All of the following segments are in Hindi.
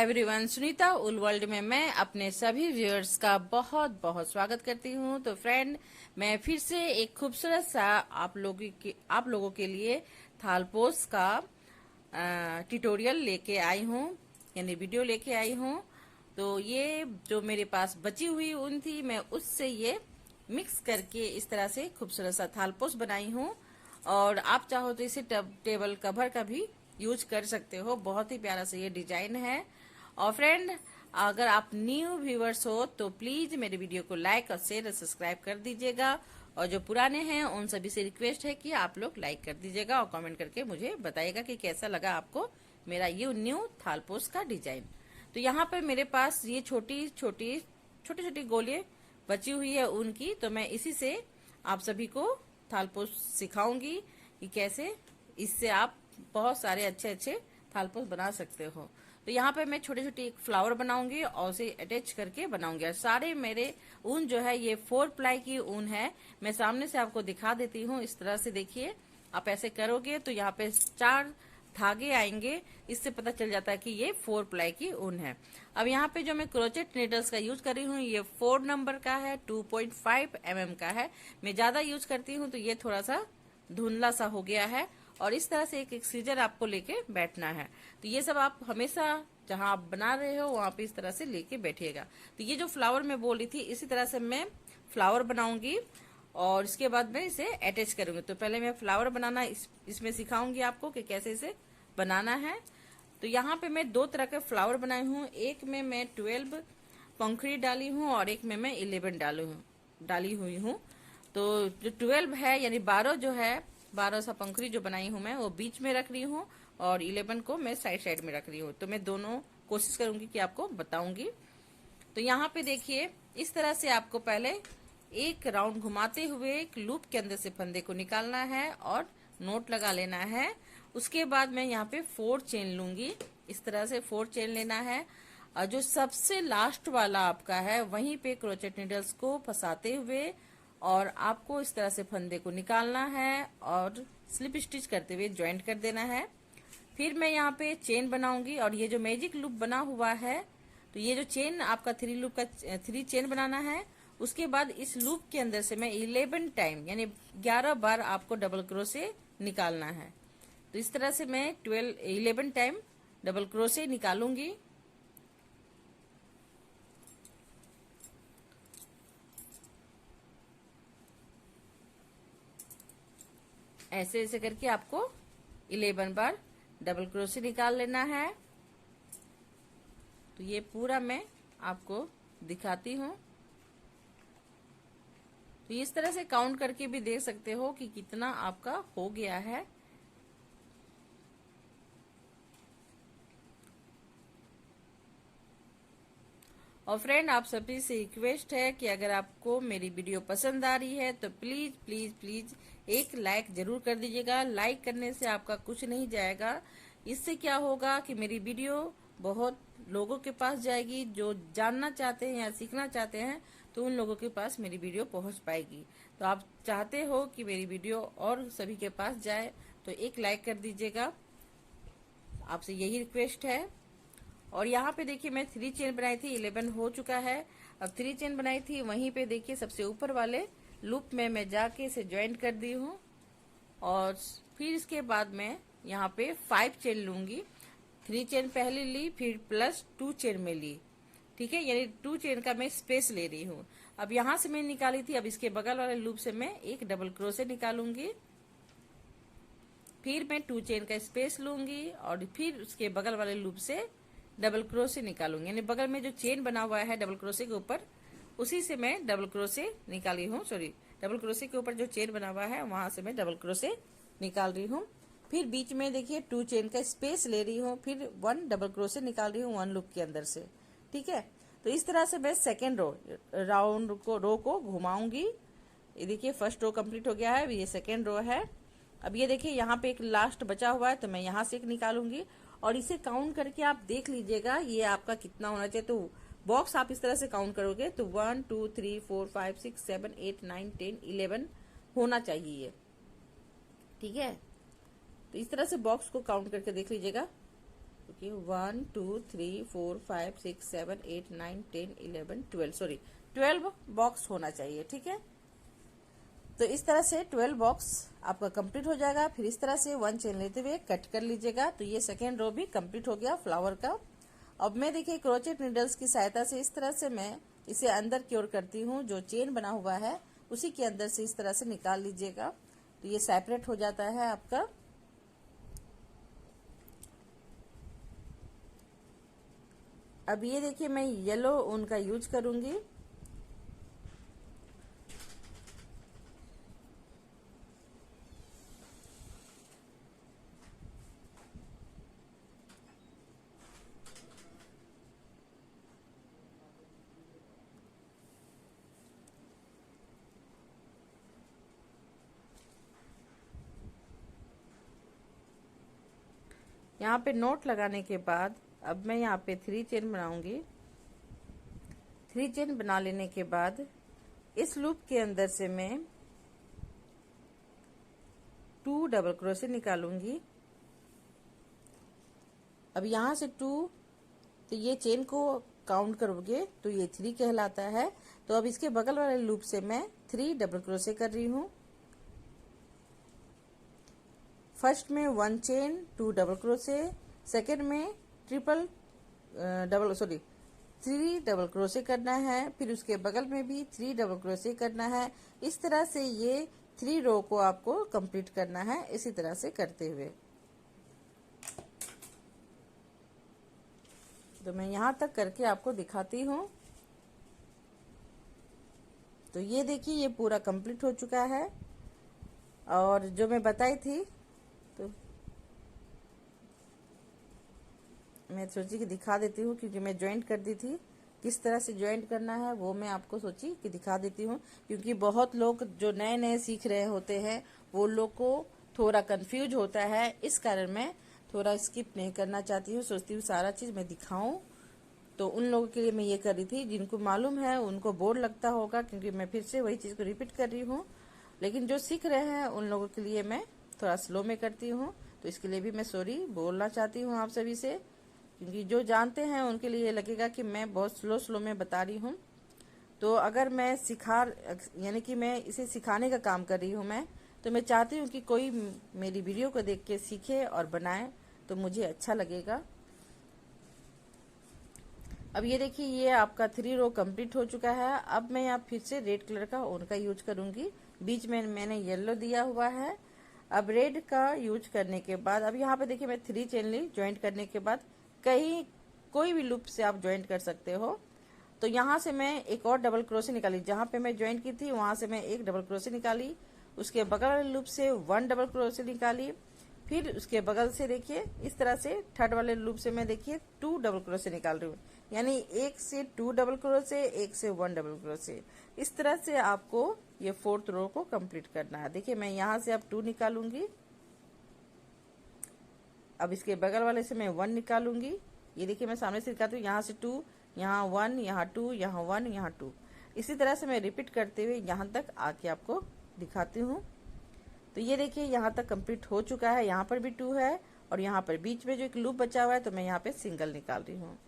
एवरीवन, सुनीता उल वर्ल्ड में मैं अपने सभी व्यूअर्स का बहुत बहुत स्वागत करती हूँ। तो फ्रेंड, मैं फिर से एक खूबसूरत सा आप लोगों के लिए थालपोस का ट्यूटोरियल लेके आई हूँ, यानी वीडियो लेके आई हूँ। तो ये जो मेरे पास बची हुई ऊन थी, मैं उससे ये मिक्स करके इस तरह से खूबसूरत सा थालपोस बनाई हूँ। और आप चाहो तो इसे टेबल कवर का भी यूज कर सकते हो। बहुत ही प्यारा सा ये डिजाइन है। और फ्रेंड, अगर आप न्यू व्यूअर्स हो तो प्लीज मेरे वीडियो को लाइक और शेयर और सब्सक्राइब कर दीजिएगा। और जो पुराने हैं उन सभी से रिक्वेस्ट है कि आप लोग लाइक कर दीजिएगा और कमेंट करके मुझे बताइएगा कि कैसा लगा आपको मेरा ये न्यू थालपोस का डिजाइन। तो यहाँ पर मेरे पास ये छोटी छोटी गोलियां बची हुई है ऊन की। तो मैं इसी से आप सभी को थालपोस सिखाऊंगी कि कैसे इससे आप बहुत सारे अच्छे अच्छे थालपोस बना सकते हो। तो यहाँ पे मैं छोटे छोटे एक फ्लावर बनाऊंगी और उसे अटैच करके बनाऊंगी। और सारे मेरे ऊन जो है ये 4 प्लाई की ऊन है। मैं सामने से आपको दिखा देती हूँ। इस तरह से देखिए, आप ऐसे करोगे तो यहाँ पे 4 धागे आएंगे। इससे पता चल जाता है कि ये 4 प्लाई की ऊन है। अब यहाँ पे जो मैं क्रोचेट नीडल्स का यूज कर रही हूँ, ये 4 नंबर का है, 2.5 mm का है। मैं ज्यादा यूज करती हूँ तो ये थोड़ा सा धुंधला सा हो गया है। और इस तरह से एक सीजर आपको लेके बैठना है। तो ये सब आप हमेशा जहां आप बना रहे हो वहां पे इस तरह से लेके बैठिएगा। तो ये जो फ्लावर मैं बोल रही थी, इसी तरह से मैं फ्लावर बनाऊंगी और इसके बाद मैं इसे अटैच करूंगी। तो पहले मैं फ्लावर बनाना इसमें सिखाऊंगी आपको कि कैसे इसे बनाना है। तो यहाँ पे मैं 2 तरह के फ्लावर बनाई हूँ। एक में मैं 12 पंखुड़ी डाली हूँ और एक में मैं 11 डाली हुई हूँ। तो जो 12 है यानी 12 जो है, 12 सा पंखुड़ी जो बनाई हूँ मैं, वो बीच में रख रही हूँ और 11 को मैं साइड में रख रही हूँ। तो मैं दोनों कोशिश करूंगी कि आपको बताऊंगी। तो यहाँ पे देखिए, इस तरह से आपको पहले एक राउंड घुमाते हुए एक लूप के अंदर से फंदे को निकालना है और नोट लगा लेना है। उसके बाद मैं यहाँ पे 4 चेन लूंगी। इस तरह से 4 चेन लेना है और जो सबसे लास्ट वाला आपका है वहीं पे क्रोचेट नीडल्स को फंसाते हुए और आपको इस तरह से फंदे को निकालना है और स्लिप स्टिच करते हुए ज्वाइंट कर देना है। फिर मैं यहाँ पे चेन बनाऊंगी और ये जो मैजिक लूप बना हुआ है, तो ये जो चेन आपका 3 चेन बनाना है। उसके बाद इस लूप के अंदर से मैं 11 टाइम यानी 11 बार आपको डबल क्रोशे निकालना है। तो इस तरह से मैं 11 टाइम डबल क्रोशे निकालूंगी। ऐसे ऐसे करके आपको 11 बार डबल क्रोशे निकाल लेना है। तो ये पूरा मैं आपको दिखाती हूँ। तो इस तरह से काउंट करके भी देख सकते हो कि कितना आपका हो गया है। और फ्रेंड, आप सभी से रिक्वेस्ट है कि अगर आपको मेरी वीडियो पसंद आ रही है तो प्लीज प्लीज प्लीज एक लाइक जरूर कर दीजिएगा। लाइक करने से आपका कुछ नहीं जाएगा। इससे क्या होगा कि मेरी वीडियो बहुत लोगों के पास जाएगी जो जानना चाहते हैं या सीखना चाहते हैं, तो उन लोगों के पास मेरी वीडियो पहुंच पाएगी। तो आप चाहते हो कि मेरी वीडियो और सभी के पास जाए तो एक लाइक कर दीजिएगा। आपसे यही रिक्वेस्ट है। और यहाँ पे देखिए, मैं 3 चेन बनाई थी, 11 हो चुका है। अब 3 चेन बनाई थी, वहीं पे देखिए सबसे ऊपर वाले लूप में मैं जाके इसे ज्वाइंट कर दी हूँ। और फिर इसके बाद मैं यहाँ पे 5 चेन लूंगी। 3 चेन पहले ली, फिर प्लस 2 चेन में ली। ठीक है, यानी 2 चेन का मैं स्पेस ले रही हूँ। अब यहाँ से मैं निकाली थी, अब इसके बगल वाले लूप से मैं एक डबल क्रोशे निकालूंगी। फिर मैं 2 चेन का स्पेस लूंगी और फिर उसके बगल वाले लूप से डबल क्रोशे निकालूंगी। यानी बगल में जो चेन बना हुआ है डबल क्रोशे के ऊपर, उसी से मैं डबल क्रोशे निकाली हूँ। सॉरी, डबल क्रोशे के ऊपर जो चेन बना हुआ है वहां से मैं डबल क्रोशे निकाल रही हूँ। फिर बीच में देखिए 2 चेन का स्पेस ले रही हूँ, फिर 1 डबल क्रोशे निकाल रही हूँ 1 लूप के अंदर से। ठीक है, तो इस तरह से मैं सेकेंड रो को घुमाऊंगी। ये देखिए फर्स्ट रो कंप्लीट हो गया है, ये सेकेंड रो है। अब ये देखिए यहाँ पे एक लास्ट बचा हुआ है, तो मैं यहाँ से एक निकालूंगी और इसे काउंट करके आप देख लीजिएगा ये आपका कितना होना चाहिए। तो बॉक्स आप इस तरह से काउंट करोगे तो 1 2 3 4 5 6 7 8 9 10 11 होना चाहिए ये। ठीक है, तो इस तरह से बॉक्स को काउंट करके देख लीजिएगा। ओके 1 2 3 4 5 6 7 8 9 10 11 12 सॉरी 12 बॉक्स होना चाहिए। ठीक है, तो इस तरह से 12 बॉक्स आपका कंप्लीट हो जाएगा। फिर इस तरह से 1 चेन लेते हुए कट कर लीजिएगा। तो ये सेकेंड रो भी कंप्लीट हो गया फ्लावर का। अब मैं देखिए क्रोचेट नीडल्स की सहायता से इस तरह से मैं इसे अंदर की ओर करती हूँ। जो चेन बना हुआ है उसी के अंदर से इस तरह से निकाल लीजिएगा, तो ये सेपरेट हो जाता है आपका। अब ये देखिए मैं येलो ऊन का यूज करूंगी। यहाँ पे नोट लगाने के बाद अब मैं यहाँ पे 3 चेन बनाऊंगी। 3 चेन बना लेने के बाद इस लूप के अंदर से मैं 2 डबल क्रोशे निकालूंगी। अब यहाँ से 2, तो ये चेन को काउंट करोगे तो ये 3 कहलाता है। तो अब इसके बगल वाले लूप से मैं 3 डबल क्रोशे कर रही हूँ। फर्स्ट में 1 चेन 2 डबल क्रोशे, सेकेंड में 3 डबल क्रोशे करना है। फिर उसके बगल में भी 3 डबल क्रोशे करना है। इस तरह से ये 3 रो को आपको कंप्लीट करना है, इसी तरह से करते हुए। तो मैं यहाँ तक करके आपको दिखाती हूँ। तो ये देखिए ये पूरा कंप्लीट हो चुका है। और जो मैं बताई थी, तो मैं सोची कि दिखा देती हूँ, क्योंकि मैं ज्वाइंट कर दी थी। किस तरह से ज्वाइंट करना है वो मैं आपको सोची कि दिखा देती हूँ, क्योंकि बहुत लोग जो नए नए सीख रहे होते हैं वो लोग को थोड़ा कंफ्यूज होता है। इस कारण मैं थोड़ा स्किप नहीं करना चाहती हूँ, सोचती हूँ सारा चीज़ मैं दिखाऊं। तो उन लोगों के लिए मैं ये कर रही थी, जिनको मालूम है उनको बोर लगता होगा, क्योंकि मैं फिर से वही चीज़ को रिपीट कर रही हूँ। लेकिन जो सीख रहे हैं उन लोगों के लिए मैं थोड़ा स्लो में करती हूँ। तो इसके लिए भी मैं सॉरी बोलना चाहती हूँ आप सभी से, क्योंकि जो जानते हैं उनके लिए ये लगेगा कि मैं बहुत स्लो में बता रही हूँ। तो अगर मैं यानी कि मैं इसे सिखाने का काम कर रही हूँ मैं, तो मैं चाहती हूँ कि कोई मेरी वीडियो को देख के सीखे और बनाए, तो मुझे अच्छा लगेगा। अब ये देखिए ये आपका 3 रो कंप्लीट हो चुका है। अब मैं यहाँ फिर से रेड कलर का ऊन का यूज करूंगी। बीच में मैंने येलो दिया हुआ है। अब रेड का यूज करने के बाद अब यहाँ पे देखिए मैं 3 चेन ली। ज्वाइंट करने के बाद कहीं कोई भी लूप से आप ज्वाइंट कर सकते हो। तो यहाँ से मैं एक और डबल क्रोशे निकाली। जहाँ पे मैं ज्वाइंट की थी वहां से मैं एक डबल क्रोशे निकाली। उसके बगल वाले लूप से 1 डबल क्रोशे निकाली। फिर उसके बगल से देखिए इस तरह से थर्ड वाले लूप से मैं देखिए 2 डबल क्रोशे निकाल रही हूँ। यानी एक से 2 डबल क्रोशे, एक से 1 डबल क्रोशे। इस तरह से आपको ये 4th रो को कंप्लीट करना है। देखिए मैं यहाँ से अब 2 निकालूंगी। अब इसके बगल वाले से मैं 1 निकालूंगी। ये देखिए मैं सामने से दिखाती हूँ, यहाँ से 2, यहाँ 1, यहाँ 2, यहाँ 1, यहाँ 2। इसी तरह से मैं रिपीट करते हुए यहाँ तक आके आपको दिखाती हूँ। तो ये देखिए यहाँ तक कंप्लीट हो चुका है। यहाँ पर भी 2 है और यहाँ पर बीच में जो एक लूप बचा हुआ है, तो मैं यहाँ पे सिंगल निकाल रही हूँ।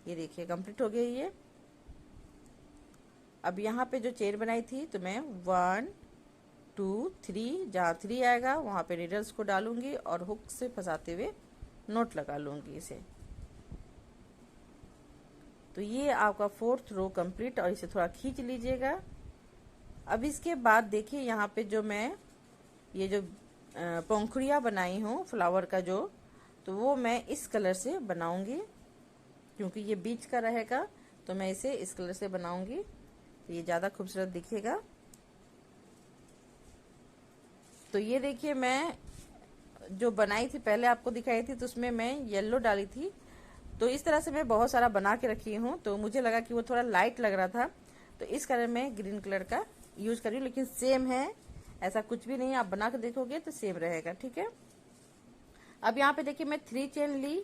ये देखिए कंप्लीट हो गई ये। अब यहाँ पे जो चेन बनाई थी, तो मैं 1 2 3, जहाँ 3 आएगा वहाँ पे नीडल्स को डालूंगी और हुक से फंसाते हुए नोट लगा लूंगी इसे। तो ये आपका 4th रो कंप्लीट, और इसे थोड़ा खींच लीजिएगा। अब इसके बाद देखिए यहाँ पे जो मैं ये जो पंखुड़ियाँ बनाई हूँ फ्लावर का जो, तो वो मैं इस कलर से बनाऊंगी, क्योंकि ये बीच का रहेगा। तो मैं इसे इस कलर से बनाऊंगी, तो ये ज़्यादा खूबसूरत दिखेगा। तो ये देखिए मैं जो बनाई थी पहले आपको दिखाई थी, तो उसमें मैं येलो डाली थी। तो इस तरह से मैं बहुत सारा बना के रखी हूँ। तो मुझे लगा कि वो थोड़ा लाइट लग रहा था, तो इस कारण मैं ग्रीन कलर का यूज कर रही हूँ। लेकिन सेम है, ऐसा कुछ भी नहीं, आप बना के देखोगे तो सेम रहेगा। ठीक है, अब यहाँ पे देखिए मैं 3 चेन ली।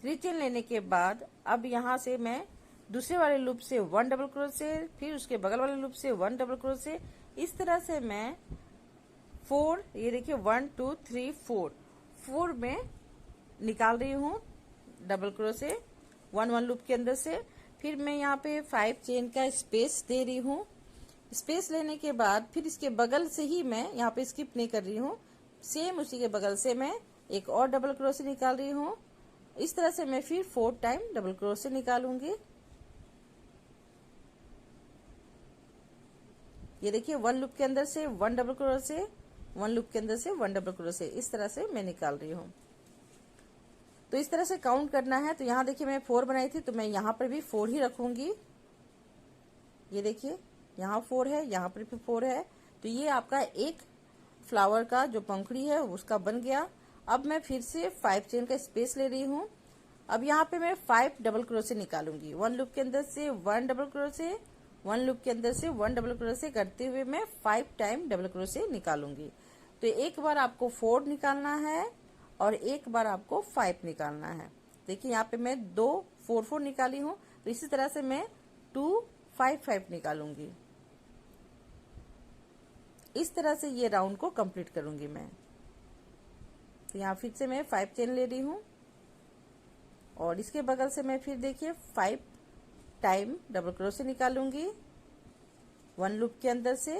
3 चेन लेने के बाद अब यहाँ से मैं दूसरे वाले लूप से 1 डबल क्रोशे, फिर उसके बगल वाले लूप से 1 डबल क्रोशे। इस तरह से मैं 4, ये देखिए 1 2 3 4 में निकाल रही हूँ डबल क्रोशे, वन लूप के अंदर से। फिर मैं यहाँ पे 5 चेन का स्पेस दे रही हूँ। स्पेस लेने के बाद फिर इसके बगल से ही मैं यहाँ पे स्किप नहीं कर रही हूँ, सेम उसी के बगल से मैं एक और डबल क्रोशे निकाल रही हूँ। इस तरह से मैं फिर 4 टाइम डबल क्रोशे निकालूंगी। ये देखिए 1 लूप के अंदर से 1 डबल क्रोशे, 1 लूप के अंदर से 1 डबल क्रोशे, इस तरह से मैं निकाल रही हूँ। तो इस तरह से काउंट करना है। तो यहाँ देखिए मैं 4 बनाई थी, तो मैं यहाँ पर भी 4 ही रखूंगी। ये देखिए यहाँ 4 है, यहाँ पर भी 4 है। तो ये आपका एक फ्लावर का जो पंखुड़ी है उसका बन गया। अब मैं फिर से 5 चेन का स्पेस ले रही हूँ। अब यहाँ पे मैं 5 डबल क्रोशे निकालूंगी। 1 लूप के अंदर से 1 डबल क्रोशे, 1 लूप के अंदर से 1 डबल क्रोशे करते हुए मैं 5 टाइम डबल क्रोशे निकालूंगी। तो एक बार आपको 4 निकालना है और एक बार आपको 5 निकालना है। देखिए यहाँ पे मैं 2 4 4 निकाली हूँ, तो इसी तरह से मैं 2 5 5 निकालूंगी। इस तरह से ये राउंड को कंप्लीट करूंगी मैं। तो यहाँ फिर से मैं 5 चेन ले रही हूँ और इसके बगल से मैं फिर देखिए 5 टाइम डबल क्रोशे निकालूंगी। 1 लूप के अंदर से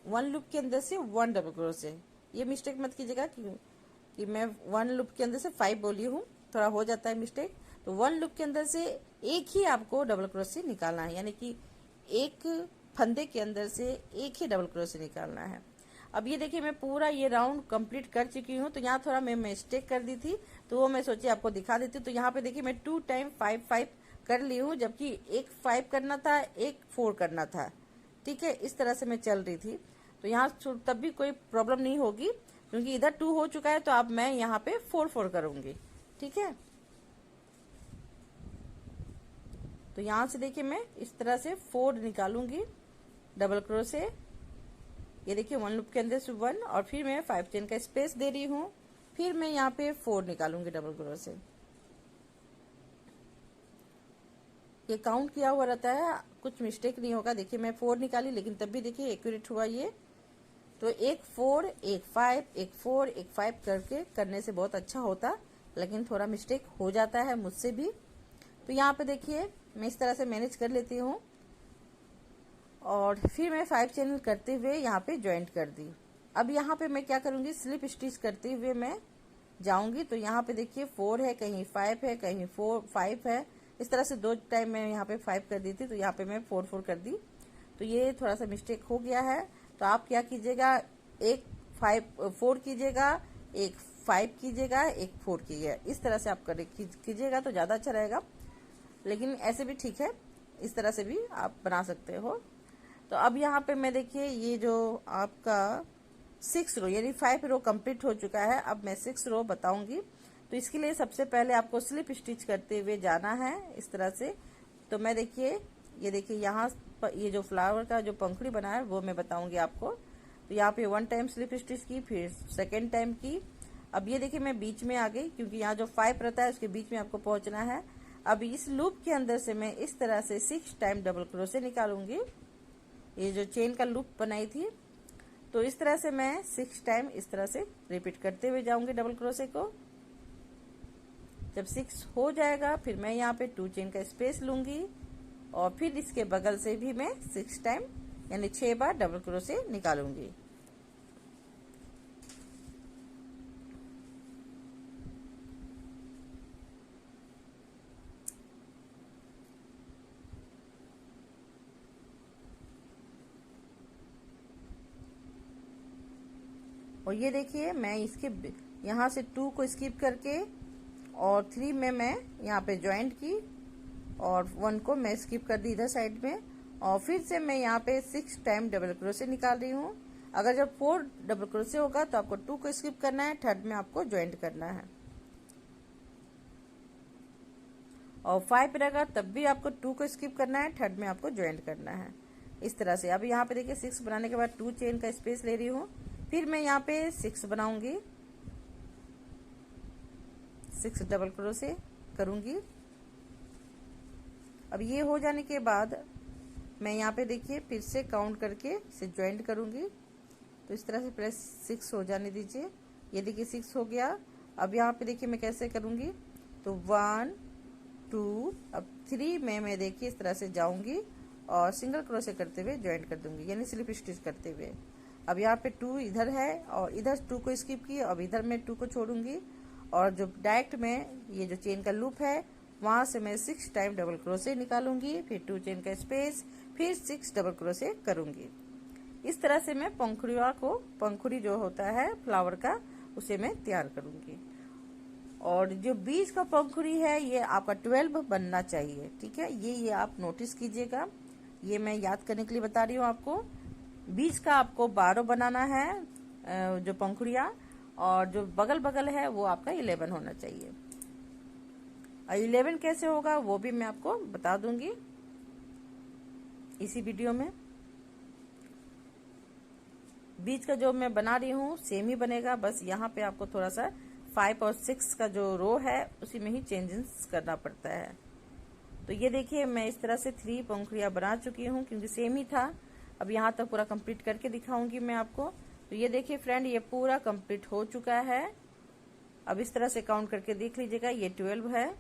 1 लूप के अंदर से 1 डबल क्रोशे। ये मिस्टेक मत कीजिएगा कि मैं 1 लूप के अंदर से 5 बोली हूँ, थोड़ा हो जाता है मिस्टेक। तो 1 लूप के अंदर से एक ही आपको डबल क्रोशे निकालना है, यानी कि एक फंदे के अंदर से एक ही डबल क्रोशे निकालना है। अब ये देखिए मैं पूरा ये राउंड कंप्लीट कर चुकी हूँ। तो यहाँ थोड़ा मैं मिस्टेक कर दी थी, तो वो मैं सोची आपको दिखा देती हूँ। तो यहाँ पे देखिए मैं 2 टाइम 5 5 कर ली हूँ, जबकि एक 5 करना था, एक 4 करना था। ठीक है, इस तरह से मैं चल रही थी। तो यहाँ तब भी कोई प्रॉब्लम नहीं होगी, क्योंकि इधर 2 हो चुका है। तो अब मैं यहाँ पे 4 4 करूंगी। ठीक है, तो यहाँ से देखिए मैं इस तरह से 4 निकालूंगी डबल क्रोशे। ये देखिए 1 लूप के अंदर से 1 और फिर मैं 5 चेन का स्पेस दे रही हूँ। फिर मैं यहाँ पे 4 निकालूंगी डबल क्रोशे। ये काउंट किया हुआ रहता है, कुछ मिस्टेक नहीं होगा। देखिए मैं 4 निकाली, लेकिन तब भी देखिए एक्यूरेट हुआ ये। तो एक 4 एक 5 एक 4 एक 5 करके करने से बहुत अच्छा होता, लेकिन थोड़ा मिस्टेक हो जाता है मुझसे भी। तो यहाँ पे देखिए मैं इस तरह से मैनेज कर लेती हूँ और फिर मैं 5 चेन करते हुए यहाँ पे ज्वाइंट कर दी। अब यहाँ पे मैं क्या करूंगी, स्लिप स्टिच करते हुए मैं जाऊंगी। तो यहाँ पे देखिए 4 है, कहीं 5 है, कहीं 4 5 है। इस तरह से 2 टाइम मैं यहाँ पे 5 कर दी थी, तो यहाँ पे मैं 4 4 कर दी। तो ये थोड़ा सा मिस्टेक हो गया है। तो आप क्या कीजिएगा, एक 4 कीजिएगा, एक 5 कीजिएगा, एक 4 कीजिएगा। इस तरह से आप कीजिएगा तो ज्यादा अच्छा रहेगा, लेकिन ऐसे भी ठीक है, इस तरह से भी आप बना सकते हो। तो अब यहाँ पे मैं देखिए ये जो आपका 6 रो यानी 5 रो कंप्लीट हो चुका है। अब मैं 6 रो बताऊंगी। तो इसके लिए सबसे पहले आपको स्लिप स्टिच करते हुए जाना है इस तरह से। तो मैं देखिए ये देखिए यहाँ ये जो फ्लावर का जो पंखुड़ी बना है वो मैं बताऊंगी आपको। तो यहाँ पे 1 टाइम स्लिप स्टिच की, फिर 2nd टाइम की। अब ये देखिए मैं बीच में आ गई, क्योंकि यहाँ जो 5 रहता है उसके बीच में आपको पहुंचना है। अब इस लूप के अंदर से मैं इस तरह से 6 टाइम डबल क्रोशे निकालूंगी। ये जो चेन का लूप बनाई थी, तो इस तरह से मैं 6 टाइम इस तरह से रिपीट करते हुए जाऊंगी डबल क्रोशे को। जब 6 हो जाएगा फिर मैं यहाँ पे 2 चेन का स्पेस लूंगी और फिर इसके बगल से भी मैं 6 टाइम यानी 6 बार डबल क्रोशे निकालूंगी। और ये देखिए मैं इसके यहाँ से 2 को स्किप करके और 3 में मैं यहाँ पे ज्वाइंट की और 1 को मैं स्किप कर दी इधर साइड में, और फिर से मैं यहाँ पे 6 टाइम डबल क्रोशे निकाल रही हूँ। अगर जब 4 डबल क्रोशे होगा तो आपको 2 को स्किप करना है, 3rd में आपको ज्वाइंट करना है। और 5 रहेगा तब भी आपको 2 को स्किप करना है, 3rd में आपको ज्वाइंट करना है। इस तरह से अब यहाँ पे देखिए 6 बनाने के बाद 2 चेन का स्पेस ले रही हूँ। फिर मैं यहाँ पे 6 बनाऊंगी, 6 डबल क्रोशे करूंगी। अब ये हो जाने के बाद मैं यहाँ पे देखिए फिर से काउंट करके इसे ज्वाइंट करूंगी। तो इस तरह से पहले 6 हो जाने दीजिए। ये देखिए 6 हो गया। अब यहाँ पे देखिए मैं कैसे करूंगी, तो 1 2, अब 3 में मैं देखिए इस तरह से जाऊंगी और सिंगल क्रोशे करते हुए ज्वाइन कर दूंगी, यानी स्लिप स्टिच करते हुए। अब यहाँ पे 2 इधर है और इधर 2 को स्किप किए, अब इधर मैं 2 को छोड़ूंगी और जो डायरेक्ट में ये जो चेन का लूप है वहां से मैं 6 टाइम डबल क्रोशे निकालूंगी, फिर 2 चेन का स्पेस, फिर 6 डबल क्रोशे करूंगी। इस तरह से मैं पंखुड़ी जो होता है फ्लावर का, उसे मैं तैयार करूंगी। और जो बीच का पंखुड़ी है ये आपका 12 बनना चाहिए, ठीक है, ये आप नोटिस कीजिएगा, ये मैं याद करने के लिए बता रही हूँ आपको। बीच का आपको 12 बनाना है जो पंखुड़िया, और जो बगल बगल है वो आपका 11 होना चाहिए। और 11 कैसे होगा वो भी मैं आपको बता दूंगी इसी वीडियो में। बीच का जो मैं बना रही हूँ सेम ही बनेगा, बस यहाँ पे आपको थोड़ा सा 5 और 6 का जो रो है उसी में ही चेंजेस करना पड़ता है। तो ये देखिए मैं इस तरह से 3 पंखुड़ियां बना चुकी हूँ क्योंकि सेम ही था। अब यहाँ तक पूरा कंप्लीट करके दिखाऊंगी मैं आपको। तो ये देखिए फ्रेंड, ये पूरा कंप्लीट हो चुका है। अब इस तरह से काउंट करके देख लीजिएगा, ये 12 है।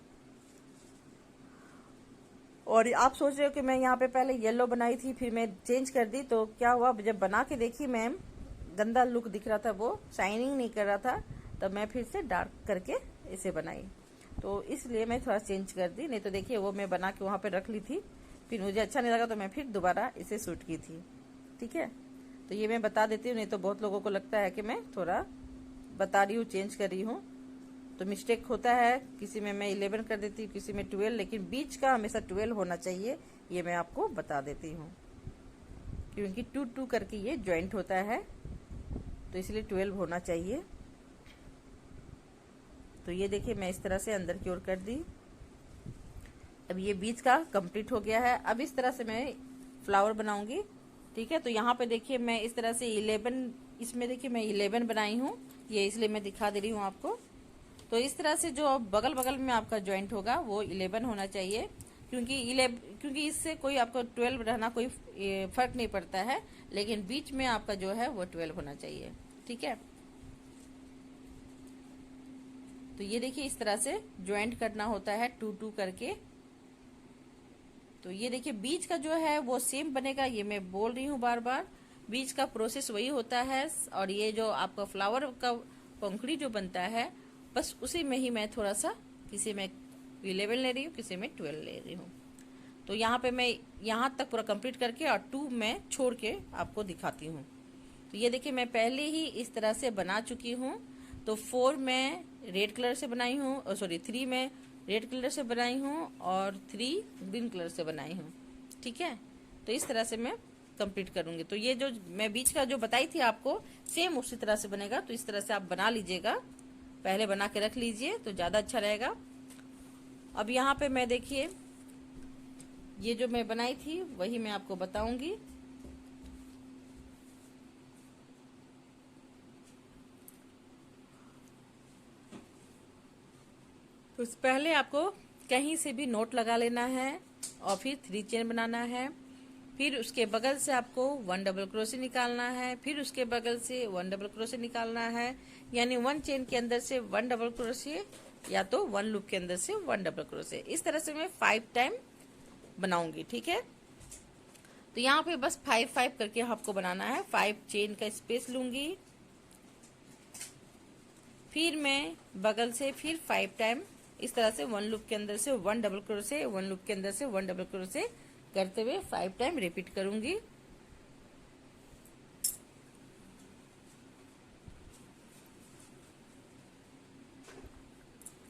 और आप सोच रहे हो कि मैं यहाँ पे पहले येलो बनाई थी फिर मैं चेंज कर दी, तो क्या हुआ, जब बना के देखी मैम, गंदा लुक दिख रहा था, वो शाइनिंग नहीं कर रहा था, तब मैं फिर से डार्क करके इसे बनाई। तो इसलिए मैं थोड़ा चेंज कर दी, नहीं तो देखिए वो मैं बना के वहां पे रख ली थी, फिर मुझे अच्छा नहीं लगा तो मैं फिर दोबारा इसे शूट की थी, ठीक है। तो ये मैं बता देती हूँ, नहीं तो बहुत लोगों को लगता है कि मैं थोड़ा बता रही हूँ, चेंज कर रही हूँ, तो मिस्टेक होता है। किसी में मैं 11 कर देती हूँ, किसी में 12, लेकिन बीच का हमेशा 12 होना चाहिए, ये मैं आपको बता देती हूँ, क्योंकि 2-2 करके ये ज्वाइंट होता है, तो इसलिए 12 होना चाहिए। तो ये देखिए मैं इस तरह से अंदर की ओर कर दी। अब ये बीच का कंप्लीट हो गया है। अब इस तरह से मैं फ्लावर बनाऊंगी, ठीक है। तो यहाँ पे देखिए मैं इस तरह से 11, इसमें देखिए मैं 11 बनाई हूँ, ये इसलिए मैं दिखा दे रही हूँ आपको। तो इस तरह से जो बगल बगल में आपका ज्वाइंट होगा वो 11 होना चाहिए, क्योंकि इससे कोई आपको 12 रहना कोई फर्क नहीं पड़ता है, लेकिन बीच में आपका जो है वो 12 होना चाहिए, ठीक है। तो ये देखिए इस तरह से ज्वाइंट करना होता है 2-2 करके। तो ये देखिए बीच का जो है वो सेम बनेगा, ये मैं बोल रही हूँ बार बार, बीच का प्रोसेस वही होता है। और ये जो आपका फ्लावर का पंखुड़ी जो बनता है, बस उसी में ही मैं थोड़ा सा, किसी में 11 ले रही हूँ, किसी में 12 ले रही हूँ। तो यहाँ पे मैं यहाँ तक पूरा कंप्लीट करके और 2 में छोड़ के आपको दिखाती हूँ। तो ये देखिए मैं पहले ही इस तरह से बना चुकी हूँ। तो 4 में रेड कलर से बनाई हूँ, सॉरी 3 में रेड कलर से बनाई हूँ और 3 ग्रीन कलर से बनाई हूँ, ठीक है। तो इस तरह से मैं कंप्लीट करूंगी। तो ये जो मैं बीच का जो बताई थी आपको, सेम उसी तरह से बनेगा। तो इस तरह से आप बना लीजिएगा, पहले बना के रख लीजिए तो ज्यादा अच्छा रहेगा। अब यहाँ पे मैं देखिए ये जो मैं बनाई थी वही मैं आपको बताऊंगी। तो पहले आपको कहीं से भी नोट लगा लेना है और फिर 3 चेन बनाना है, फिर उसके बगल से आपको 1 डबल क्रोशे निकालना है, फिर उसके बगल से 1 डबल क्रोशे निकालना है, यानी 1 चेन के अंदर से 1 डबल क्रोशे या तो 1 लूप के अंदर से 1 डबल क्रोशे। इस तरह से मैं 5 टाइम बनाऊंगी, ठीक है। तो यहाँ पे बस 5-5 करके आपको बनाना है। 5 चेन का स्पेस लूंगी, फिर मैं बगल से फिर 5 टाइम इस तरह से 1 लूप के अंदर से 1 डबल क्रोशे, 1 लूप के अंदर से 1 डबल क्रोशे करते हुए 5 टाइम रिपीट करूंगी।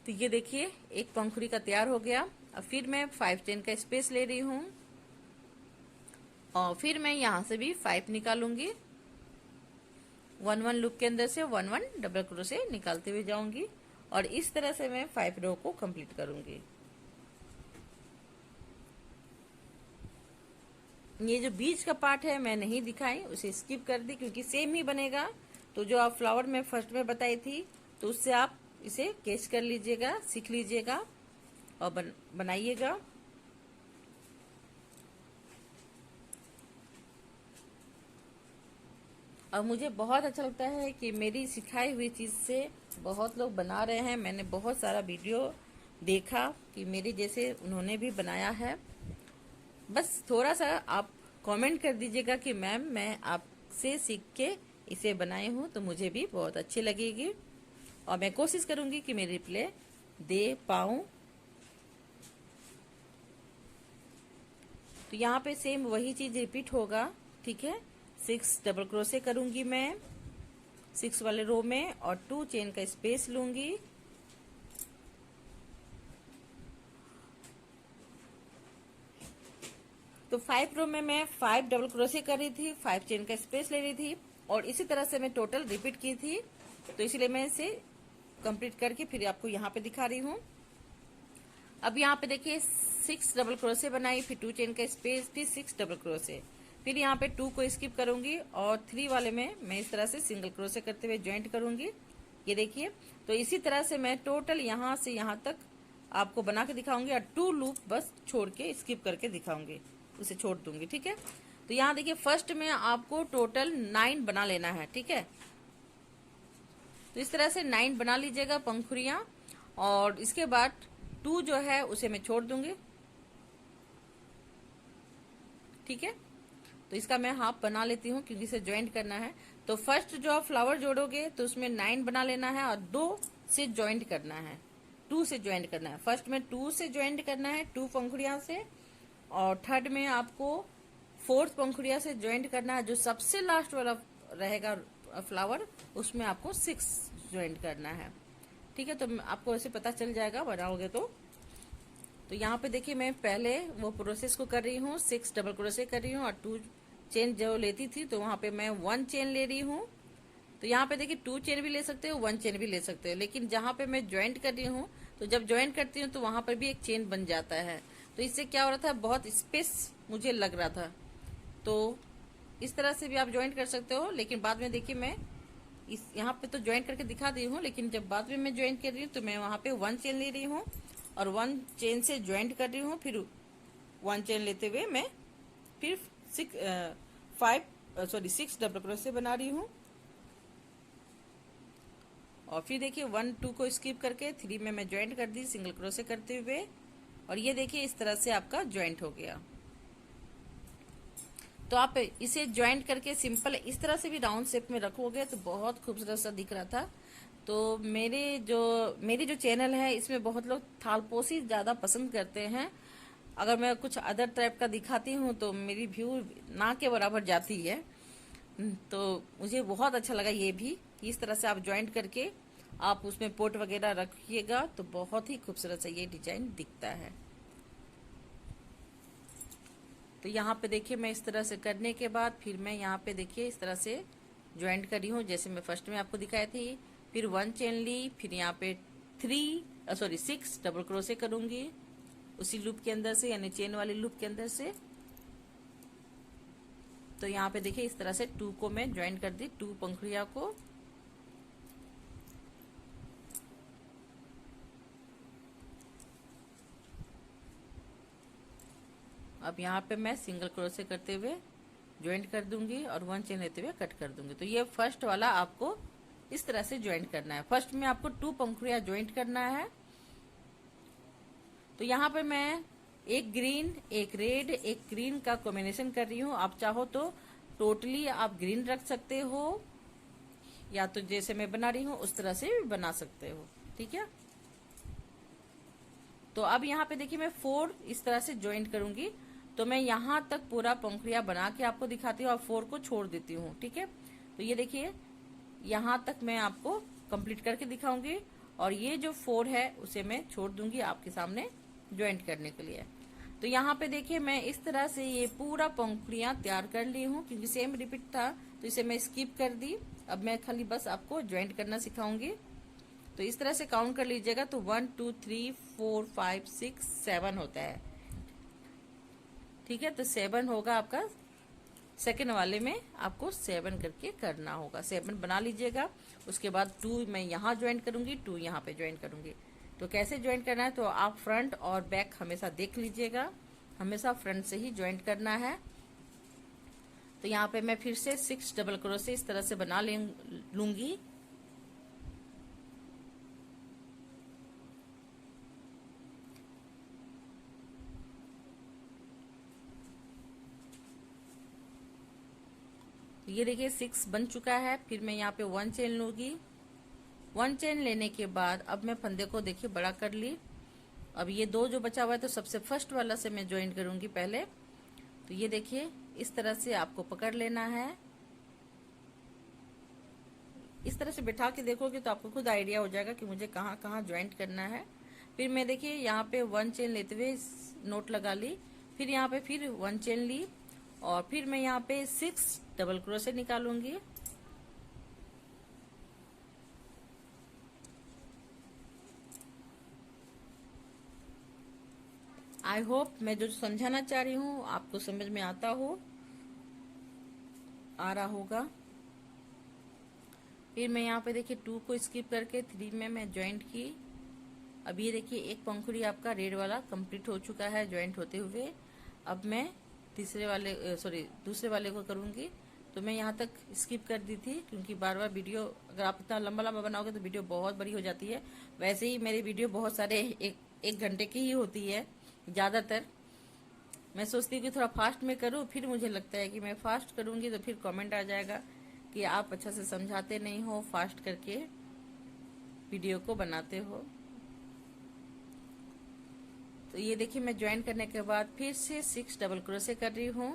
तो ये देखिए एक पंखुड़ी का तैयार हो गया। अब फिर मैं 5 चेन का स्पेस ले रही हूँ और फिर मैं यहाँ से भी 5 निकालूंगी, 1-1 लूप के अंदर से 1-1 डबल क्रोशे निकालते हुए जाऊंगी और इस तरह से मैं 5 रो को कंप्लीट करूंगी। ये जो बीच का पार्ट है मैं नहीं दिखाई, उसे स्किप कर दी क्योंकि सेम ही बनेगा। तो जो आप फ्लावर में फर्स्ट में बताई थी तो उससे आप इसे कैच कर लीजिएगा, सीख लीजिएगा और बनाइएगा। और मुझे बहुत अच्छा लगता है कि मेरी सिखाई हुई चीज से बहुत लोग बना रहे हैं, मैंने बहुत सारा वीडियो देखा कि मेरे जैसे उन्होंने भी बनाया है। बस थोड़ा सा आप कमेंट कर दीजिएगा कि मैम मैं आपसे सीख के इसे बनाई हूँ, तो मुझे भी बहुत अच्छी लगेगी और मैं कोशिश करूंगी कि मैं रिप्लाई दे पाऊँ। तो यहाँ पे सेम वही चीज रिपीट होगा, ठीक है। 6 डबल क्रोशे करूंगी मैं 6 वाले रो में और 2 चेन का स्पेस लूंगी। तो 5 रो में मैं 5 डबल क्रोशे कर रही थी, 5 चेन का स्पेस ले रही थी और इसी तरह से मैं टोटल रिपीट की थी। तो इसलिए मैं इसे कंप्लीट करके फिर आपको यहाँ पे दिखा रही हूँ। अब यहाँ पे देखिए 6 डबल क्रोशे बनाई, फिर 2 चेन का स्पेस, फिर 6 डबल क्रोशे, फिर यहाँ पे 2 को स्किप करूंगी और 3 वाले में मैं इस तरह से सिंगल क्रोशे करते हुए ज्वाइंट करूंगी। ये देखिए, तो इसी तरह से मैं टोटल यहाँ से यहाँ तक आपको बना के दिखाऊंगी और 2 लूप बस छोड़ के स्किप करके दिखाऊंगी, उसे छोड़ दूंगी, ठीक है। तो यहाँ देखिए फर्स्ट में आपको टोटल 9 बना लेना है, ठीक है। तो इस तरह से 9 बना लीजिएगा पंखुड़ियां और इसके बाद 2 जो है उसे मैं छोड़ दूंगी, ठीक है। तो इसका मैं हाफ बना लेती हूँ क्योंकि इसे ज्वाइंट करना है। तो फर्स्ट जो आप फ्लावर जोड़ोगे तो उसमें 9 बना लेना है और 2 से ज्वाइंट करना है, 2 से ज्वाइंट करना है। फर्स्ट में 2 से ज्वाइंट करना है 2 पंखुड़ियां से और थर्ड में आपको 4th पंखुड़िया से ज्वाइंट करना है। जो सबसे लास्ट वाला रहेगा फ्लावर उसमें आपको 6 ज्वाइंट करना है, ठीक है। तो आपको ऐसे पता चल जाएगा बनाओगे तो यहाँ पे देखिए मैं पहले वो प्रोसेस को कर रही हूँ, 6 डबल क्रोशे कर रही हूँ और 2 चेन जो लेती थी तो वहां पे मैं 1 चेन ले रही हूँ। तो यहाँ पे देखिए 2 चेन भी ले सकते हो, 1 चेन भी ले सकते हो, लेकिन जहाँ पे मैं ज्वाइंट कर रही हूँ तो जब ज्वाइंट करती हूँ तो वहां पर भी एक चेन बन जाता है। तो इससे क्या हो रहा था, बहुत स्पेस मुझे लग रहा था। तो इस तरह से भी आप ज्वाइंट कर सकते हो, लेकिन बाद में देखिए मैं इस यहाँ पे तो ज्वाइंट करके दिखा दी हूँ, लेकिन जब बाद में मैं ज्वाइंट कर रही हूँ तो मैं वहां पे 1 चेन ले रही हूँ और 1 चेन से ज्वाइंट कर रही हूँ, फिर 1 चेन लेते हुए मैं फिर 6 डबल क्रोशे बना रही हूँ और फिर देखिए 1 2 को स्किप करके 3 में मैं ज्वाइंट कर दी सिंगल क्रोशे करते हुए और ये देखिए इस तरह से आपका ज्वाइंट हो गया। तो आप इसे ज्वाइंट करके सिंपल इस तरह से भी राउंड शेप में रखोगे तो बहुत खूबसूरत सा दिख रहा था। तो मेरी जो चैनल है इसमें बहुत लोग थालपोशी ज्यादा पसंद करते हैं। अगर मैं कुछ अदर टाइप का दिखाती हूँ तो मेरी व्यू ना के बराबर जाती है। तो मुझे बहुत अच्छा लगा ये भी कि इस तरह से आप ज्वाइंट करके आप उसमें पोट वगैरह रखिएगा तो बहुत ही खूबसूरत सा ये डिजाइन दिखता है। तो यहाँ पे देखिए मैं इस तरह से करने के बाद फिर मैं यहाँ पे देखिए इस तरह से ज्वाइंट करी हूँ जैसे मैं फर्स्ट में आपको दिखाई थी। फिर 1 चेन ली, फिर यहाँ पे 6 डबल क्रोशे करूंगी उसी लूप के अंदर से, यानी चेन वाली लूप के अंदर से। तो यहाँ पे देखिए इस तरह से 2 को मैं ज्वाइंट कर दी, 2 पंखुड़िया को। अब यहाँ पे मैं सिंगल क्रोशे करते हुए ज्वाइंट कर दूंगी और 1 चेन लेते हुए कट कर दूंगी। तो ये फर्स्ट वाला आपको इस तरह से ज्वाइंट करना है। फर्स्ट में आपको 2 पंखुड़िया ज्वाइंट करना है। तो यहाँ पे मैं एक ग्रीन, एक रेड, एक ग्रीन का कॉम्बिनेशन कर रही हूँ। आप चाहो तो टोटली आप ग्रीन रख सकते हो या तो जैसे मैं बना रही हूँ उस तरह से भी बना सकते हो, ठीक है। तो अब यहाँ पे देखिए मैं 4 इस तरह से ज्वाइंट करूंगी। तो मैं यहाँ तक पूरा पंखुड़िया बना के आपको दिखाती हूँ और 4 को छोड़ देती हूँ, ठीक है। तो ये देखिए यहाँ तक मैं आपको कंप्लीट करके दिखाऊंगी और ये जो 4 है उसे मैं छोड़ दूंगी आपके सामने ज्वाइंट करने के लिए। तो यहाँ पे देखिए मैं इस तरह से ये पूरा पंखुड़ियां तैयार कर ली हूँ क्योंकि सेम रिपीट था तो इसे मैं स्किप कर दी। अब मैं खाली बस आपको ज्वाइंट करना सिखाऊंगी। तो इस तरह से काउंट कर लीजिएगा तो 1 2 3 4 5 6 7 होता है, ठीक है। तो 7 होगा आपका, सेकेंड वाले में आपको 7 करके करना होगा, 7 बना लीजिएगा। उसके बाद 2 मैं यहाँ ज्वाइंट करूंगी, 2 यहाँ पे ज्वाइंट करूंगी। तो कैसे ज्वाइंट करना है तो आप फ्रंट और बैक हमेशा देख लीजिएगा, हमेशा फ्रंट से ही ज्वाइंट करना है। तो यहाँ पे मैं फिर से 6 डबल क्रोशे इस तरह से बना लूंगी। ये देखिए 6 बन चुका है। फिर मैं यहाँ पे 1 चेन लूंगी। 1 चेन लेने के बाद अब मैं फंदे को देखिए बड़ा कर ली। अब ये 2 जो बचा हुआ है तो सबसे फर्स्ट वाला से मैं ज्वाइन करूंगी पहले। तो ये देखिए इस तरह से आपको पकड़ लेना है। इस तरह से बिठा के देखोगे तो आपको खुद आइडिया हो जाएगा कि मुझे कहाँ कहाँ ज्वाइंट करना है। फिर मैं देखिए यहाँ पे 1 चेन लेते हुए नोट लगा ली। फिर यहाँ पे फिर 1 चेन ली और फिर मैं यहाँ पे 6 डबल क्रोशे निकालूंगी। आई होप मैं जो समझाना चाह रही हूँ आपको समझ में आता हो, आ रहा होगा। फिर मैं यहाँ पे देखिए 2 को स्किप करके 3 में मैं ज्वाइंट की। अब ये देखिए एक पंखुड़ी आपका रेड वाला कंप्लीट हो चुका है ज्वाइंट होते हुए। अब मैं दूसरे वाले को करूंगी। तो मैं यहाँ तक स्किप कर दी थी क्योंकि बार बार वीडियो अगर आप इतना लंबा लंबा बनाओगे तो वीडियो बहुत बड़ी हो जाती है। वैसे ही मेरी वीडियो बहुत सारे एक घंटे की ही होती है ज्यादातर। मैं सोचती हूँ कि थोड़ा फास्ट में करूँ, फिर मुझे लगता है कि मैं फास्ट करूंगी तो फिर कमेंट आ जाएगा कि आप अच्छा से समझाते नहीं हो, फास्ट करके वीडियो को बनाते हो। तो ये देखिए मैं ज्वाइन करने के बाद फिर से 6 डबल क्रोशे कर रही हूँ।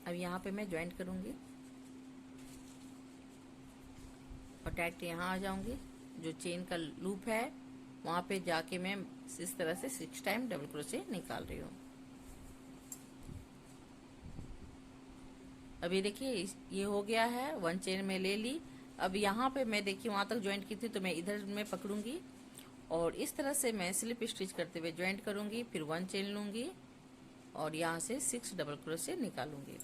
अब यहाँ पे मैं ज्वाइन करूंगी और डायरेक्ट यहाँ आ जाऊंगी। जो चेन का लूप है वहां पे जाके मैं इस तरह से 6 टाइम डबल क्रोशे निकाल रही हूँ। अभी देखिए ये हो गया है। 1 चेन में ले ली। अब यहाँ पे मैं देखिए वहां तक ज्वाइंट की थी तो मैं इधर में पकड़ूंगी और इस तरह से मैं स्लिप स्टिच करते हुए ज्वाइंट करूंगी। फिर 1 चेन लूंगी और यहाँ से 6 डबल क्रोशे निकालूंगी।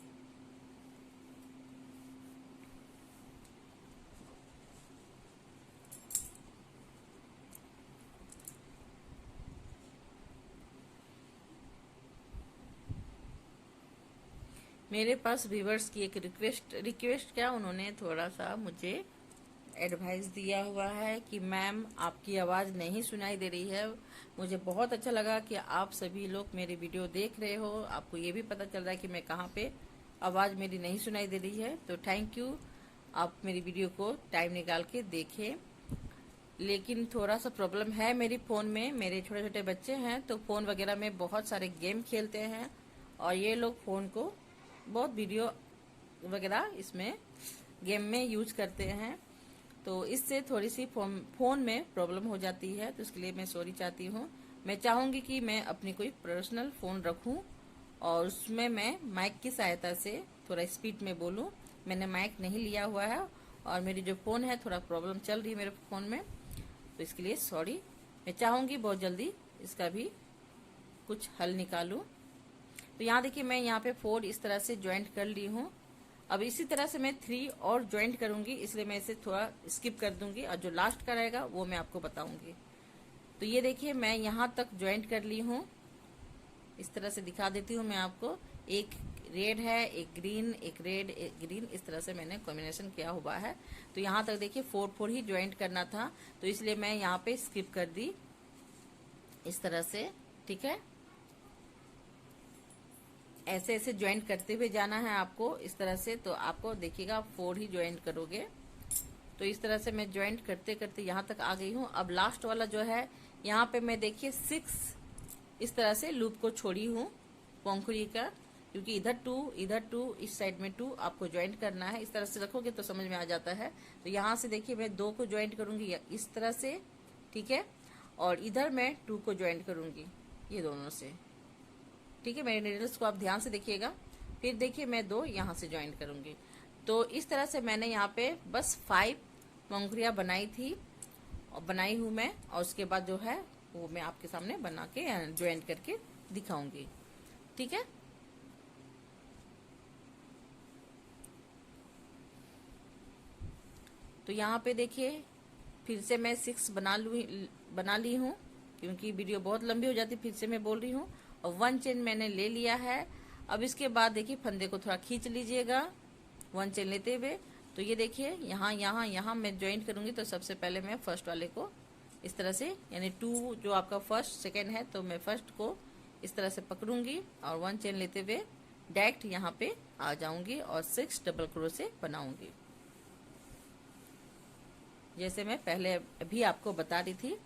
मेरे पास व्यूवर्स की एक रिक्वेस्ट क्या, उन्होंने थोड़ा सा मुझे एडवाइस दिया हुआ है कि मैम आपकी आवाज़ नहीं सुनाई दे रही है। मुझे बहुत अच्छा लगा कि आप सभी लोग मेरी वीडियो देख रहे हो, आपको ये भी पता चल रहा है कि मैं कहाँ पे आवाज़ मेरी नहीं सुनाई दे रही है। तो थैंक यू, आप मेरी वीडियो को टाइम निकाल के देखें। लेकिन थोड़ा सा प्रॉब्लम है मेरी फ़ोन में। मेरे छोटे छोटे बच्चे हैं तो फ़ोन वगैरह में बहुत सारे गेम खेलते हैं और ये लोग फ़ोन को बहुत वीडियो वगैरह इसमें गेम में यूज करते हैं। तो इससे थोड़ी सी फोन में प्रॉब्लम हो जाती है। तो इसके लिए मैं सॉरी चाहती हूँ। मैं चाहूंगी कि मैं अपनी कोई पर्सनल फोन रखूं और उसमें मैं माइक की सहायता से थोड़ा स्पीड में बोलूं। मैंने माइक नहीं लिया हुआ है और मेरी जो फोन है थोड़ा प्रॉब्लम चल रही है मेरे फोन में, तो इसके लिए सॉरी। मैं चाहूंगी बहुत जल्दी इसका भी कुछ हल निकालूं। तो यहाँ देखिए मैं यहाँ पे 4 इस तरह से ज्वाइंट कर ली हूँ। अब इसी तरह से मैं 3 और ज्वाइंट करूंगी, इसलिए मैं इसे थोड़ा स्किप कर दूंगी और जो लास्ट का रहेगा वो मैं आपको बताऊंगी। तो ये देखिए मैं यहाँ तक ज्वाइंट कर ली हूँ। इस तरह से दिखा देती हूँ मैं आपको। एक रेड है, एक ग्रीन, एक रेड, एक ग्रीन, इस तरह से मैंने कॉम्बिनेशन किया हुआ है। तो यहाँ तक देखिए 4 ही ज्वाइंट करना था, तो इसलिए मैं यहाँ पे स्किप कर दी इस तरह से। ठीक है, ऐसे ऐसे ज्वाइंट करते हुए जाना है आपको इस तरह से। तो आपको देखिएगा 4 ही ज्वाइंट करोगे। तो इस तरह से मैं ज्वाइंट करते करते यहाँ तक आ गई हूँ। अब लास्ट वाला जो है यहाँ पे मैं देखिए 6 इस तरह से लूप को छोड़ी हूँ पोंखुरी का, क्योंकि इधर 2 इस साइड में 2 आपको ज्वाइंट करना है। इस तरह से रखोगे तो समझ में आ जाता है। तो यहाँ से देखिए मैं 2 को ज्वाइंट करूंगी इस तरह से, ठीक है, और इधर मैं 2 को ज्वाइंट करूंगी ये दोनों से। ठीक है, मेरे नीडल्स को आप ध्यान से देखिएगा। फिर देखिए मैं 2 यहाँ से ज्वाइन करूंगी। तो इस तरह से मैंने यहाँ पे बस 5 पंखुड़ियाँ बनाई थी और बनाई हूँ मैं, और उसके बाद जो है वो मैं आपके सामने बना के ज्वाइन करके दिखाऊंगी। ठीक है, तो यहाँ पे देखिए फिर से मैं 6 बना ली हूँ, क्योंकि वीडियो बहुत लंबी हो जाती, फिर से मैं बोल रही हूँ। और 1 चेन मैंने ले लिया है। अब इसके बाद देखिए फंदे को थोड़ा खींच लीजिएगा 1 चेन लेते हुए। तो ये देखिए यहाँ मैं ज्वाइंट करूंगी। तो सबसे पहले मैं फर्स्ट वाले को इस तरह से, यानी 2 जो आपका फर्स्ट सेकेंड है, तो मैं फर्स्ट को इस तरह से पकड़ूंगी और 1 चेन लेते हुए डायरेक्ट यहाँ पे आ जाऊंगी और 6 डबल क्रोशे बनाऊंगी, जैसे मैं पहले अभी आपको बता रही थी।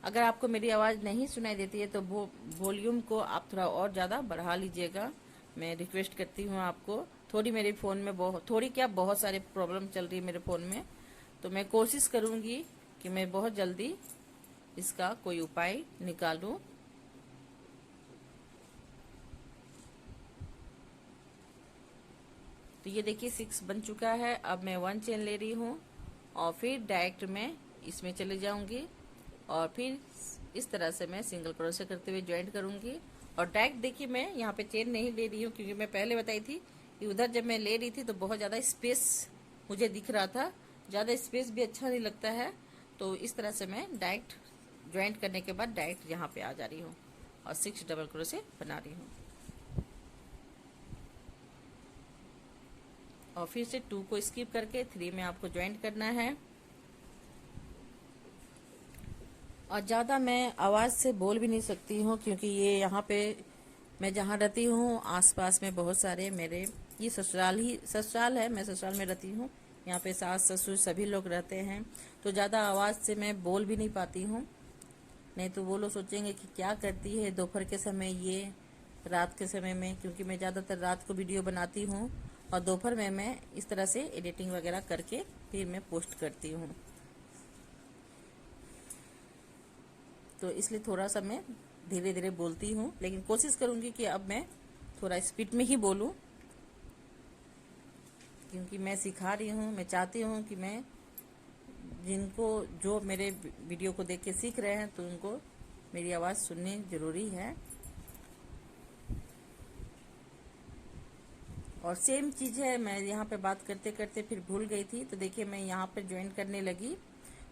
अगर आपको मेरी आवाज़ नहीं सुनाई देती है तो वो वॉल्यूम को आप थोड़ा और ज़्यादा बढ़ा लीजिएगा, मैं रिक्वेस्ट करती हूँ आपको। थोड़ी मेरे फ़ोन में बहुत सारे प्रॉब्लम चल रही है मेरे फ़ोन में, तो मैं कोशिश करूँगी कि मैं बहुत जल्दी इसका कोई उपाय निकालूं। तो ये देखिए 6 बन चुका है। अब मैं 1 चेन ले रही हूँ और फिर डायरेक्ट मैं इसमें चले जाऊंगी और फिर इस तरह से मैं सिंगल क्रोशे करते हुए ज्वाइंट करूंगी। और डायरेक्ट देखिए मैं यहाँ पे चेन नहीं ले रही हूँ, क्योंकि मैं पहले बताई थी कि उधर जब मैं ले रही थी तो बहुत ज़्यादा स्पेस मुझे दिख रहा था, ज़्यादा स्पेस भी अच्छा नहीं लगता है। तो इस तरह से मैं डायरेक्ट ज्वाइंट करने के बाद डायरेक्ट यहाँ पे आ जा रही हूँ और 6 डबल क्रोशे बना रही हूँ। और फिर से 2 को स्किप करके 3 में आपको ज्वाइंट करना है। और ज़्यादा मैं आवाज़ से बोल भी नहीं सकती हूँ, क्योंकि ये यहाँ पे मैं जहाँ रहती हूँ आसपास में बहुत सारे मेरे, ये ससुराल है, मैं ससुराल में रहती हूँ। यहाँ पे सास ससुर सभी लोग रहते हैं, तो ज़्यादा आवाज़ से मैं बोल भी नहीं पाती हूँ, नहीं तो वो लोग सोचेंगे कि क्या करती है दोपहर के समय ये, रात के समय में, क्योंकि मैं ज़्यादातर रात को वीडियो बनाती हूँ और दोपहर में मैं इस तरह से एडिटिंग वगैरह करके फिर मैं पोस्ट करती हूँ। तो इसलिए थोड़ा सा मैं धीरे धीरे बोलती हूँ, लेकिन कोशिश करूँगी कि अब मैं थोड़ा स्पीड में ही बोलूँ, क्योंकि मैं सिखा रही हूँ। मैं चाहती हूँ कि मैं जिनको जो मेरे वीडियो को देख के सीख रहे हैं तो उनको मेरी आवाज़ सुननी ज़रूरी है। और सेम चीज़ है, मैं यहाँ पे बात करते करते फिर भूल गई थी, तो देखिए मैं यहाँ पे ज्वाइन करने लगी।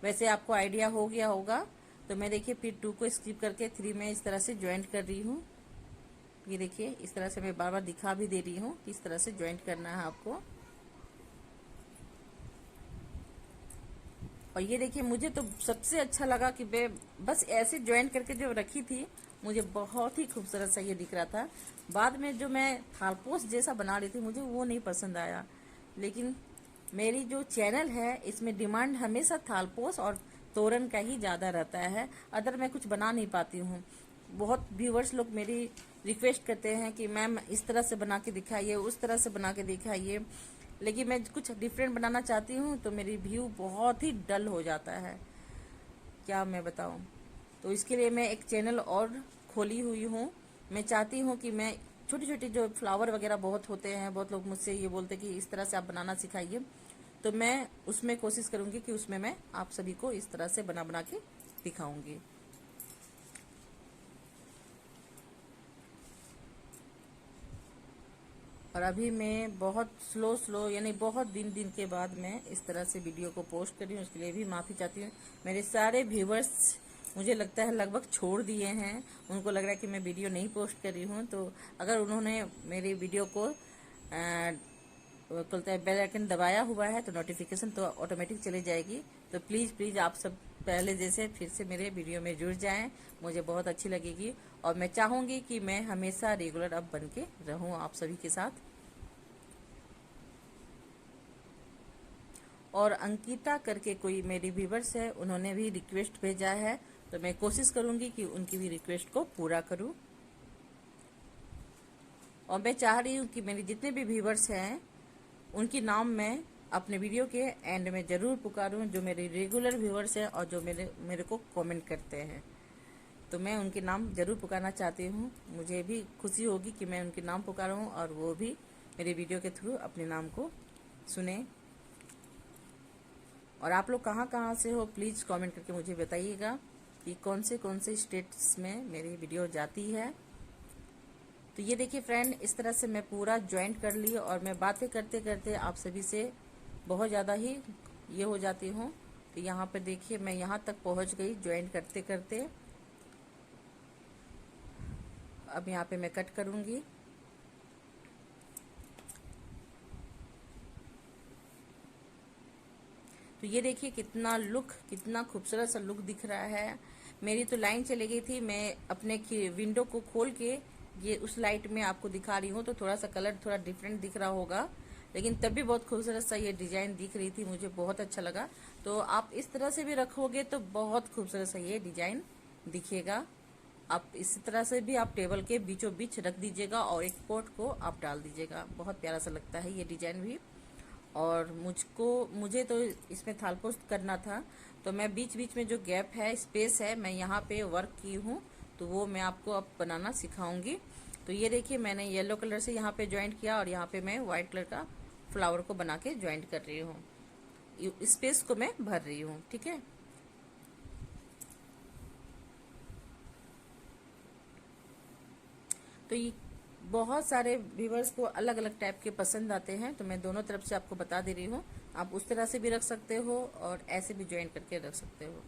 वैसे आपको आइडिया हो गया होगा, तो मैं देखिए फिर 2 को स्किप करके 3 में इस तरह से ज्वाइंट कर रही हूँ। ये देखिए इस तरह से मैं बार बार दिखा भी दे रही हूँ कि इस तरह से ज्वाइंट करना है आपको। और ये देखिए मुझे तो सबसे अच्छा लगा कि मैं बस ऐसे ज्वाइंट करके जो रखी थी, मुझे बहुत ही खूबसूरत सा ये दिख रहा था। बाद में जो मैं थालपोस जैसा बना रही थी मुझे वो नहीं पसंद आया, लेकिन मेरी जो चैनल है इसमें डिमांड हमेशा थालपोस और तोरन का ही ज़्यादा रहता है, अदर मैं कुछ बना नहीं पाती हूँ। बहुत व्यूवर्स लोग मेरी रिक्वेस्ट करते हैं कि मैम इस तरह से बना के दिखाइए, उस तरह से बना के दिखाइए, लेकिन मैं कुछ डिफरेंट बनाना चाहती हूँ तो मेरी व्यू बहुत ही डल हो जाता है, क्या मैं बताऊँ। तो इसके लिए मैं एक चैनल और खोली हुई हूँ। मैं चाहती हूँ कि मैं छोटी छोटी जो फ्लावर वगैरह बहुत होते हैं, बहुत लोग मुझसे ये बोलते हैं कि इस तरह से आप बनाना सिखाइए, तो मैं उसमें कोशिश करूँगी कि उसमें मैं आप सभी को इस तरह से बना बना के दिखाऊँगी। और अभी मैं बहुत स्लो यानी बहुत दिन के बाद मैं इस तरह से वीडियो को पोस्ट कर रही हूँ, उसके लिए भी माफ़ी चाहती हूँ। मेरे सारे व्यूवर्स मुझे लगता है लगभग छोड़ दिए हैं, उनको लग रहा है कि मैं वीडियो नहीं पोस्ट कर रही हूँ। तो अगर उन्होंने मेरी वीडियो को बोलते हैं बेल आइकन दबाया हुआ है तो नोटिफिकेशन तो ऑटोमेटिक चली जाएगी। तो प्लीज़ आप सब पहले जैसे फिर से मेरे वीडियो में जुड़ जाएं, मुझे बहुत अच्छी लगेगी। और मैं चाहूँगी कि मैं हमेशा रेगुलर अब बन के रहूँ आप सभी के साथ। और अंकिता करके कोई मेरी व्यूवर्स है, उन्होंने भी रिक्वेस्ट भेजा है, तो मैं कोशिश करूँगी कि उनकी भी रिक्वेस्ट को पूरा करूँ। और मैं चाह रही हूँ कि मेरे जितने भी व्यूवर्स हैं उनकी नाम मैं अपने वीडियो के एंड में ज़रूर पुकारूं, जो मेरे रेगुलर व्यूवर्स हैं और जो मेरे को कमेंट करते हैं, तो मैं उनके नाम ज़रूर पुकारना चाहती हूँ। मुझे भी खुशी होगी कि मैं उनके नाम पुकारूं और वो भी मेरे वीडियो के थ्रू अपने नाम को सुने। और आप लोग कहाँ कहाँ से हो प्लीज़ कमेंट करके मुझे बताइएगा कि कौन से स्टेट्स में मेरी वीडियो जाती है। तो ये देखिए फ्रेंड, इस तरह से मैं पूरा ज्वाइंट कर ली और मैं बातें करते करते आप सभी से बहुत ज़्यादा ही ये हो जाती हूँ। तो यहाँ पे देखिए मैं यहाँ तक पहुँच गई ज्वाइंट करते करते। अब यहाँ पे मैं कट करूँगी। तो ये देखिए कितना खूबसूरत सा लुक दिख रहा है। मेरी तो लाइन चली गई थी, मैं अपने विंडो को खोल के ये उस लाइट में आपको दिखा रही हूँ, तो थोड़ा सा कलर थोड़ा डिफरेंट दिख रहा होगा, लेकिन तब भी बहुत खूबसूरत सा ये डिजाइन दिख रही थी, मुझे बहुत अच्छा लगा। तो आप इस तरह से भी रखोगे तो बहुत खूबसूरत सा ये डिजाइन दिखेगा। आप इसी तरह से भी आप टेबल के बीचों बीच रख दीजिएगा और एक पॉट को आप डाल दीजिएगा, बहुत प्यारा सा लगता है ये डिजाइन भी। और मुझे तो इसमें थालपोस्ट करना था, तो मैं बीच बीच में जो गैप है, स्पेस है, मैं यहाँ पे वर्क की हूँ, तो वो मैं आपको अब बनाना सिखाऊंगी। तो ये देखिए मैंने येलो कलर से यहाँ पे ज्वाइंट किया और यहाँ पे मैं व्हाइट कलर का फ्लावर को बना के ज्वाइंट कर रही हूँ, स्पेस को मैं भर रही हूँ। ठीक है, तो ये बहुत सारे व्यूवर्स को अलग अलग टाइप के पसंद आते हैं, तो मैं दोनों तरफ से आपको बता दे रही हूँ। आप उस तरह से भी रख सकते हो और ऐसे भी ज्वाइन करके रख सकते हो।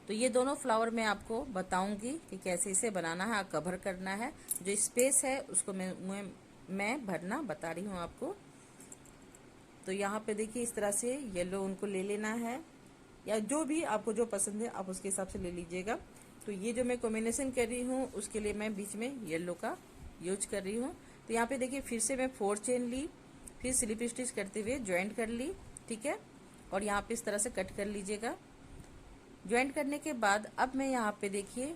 तो ये दोनों फ्लावर मैं आपको बताऊंगी कि कैसे इसे बनाना है, कवर करना है। जो स्पेस है उसको मैं भरना बता रही हूँ आपको। तो यहाँ पे देखिए इस तरह से येलो उनको ले लेना है, या जो भी आपको जो पसंद है आप उसके हिसाब से ले लीजिएगा। तो ये जो मैं कॉम्बिनेशन कर रही हूँ उसके लिए मैं बीच में येलो का यूज कर रही हूँ। तो यहाँ पे देखिए फिर से मैं 4 चेन ली, फिर स्लिप स्टिच करते हुए ज्वाइंट कर ली। ठीक है, और यहाँ पे इस तरह से कट कर लीजिएगा। ज्वाइंट करने के बाद अब मैं यहाँ पे देखिए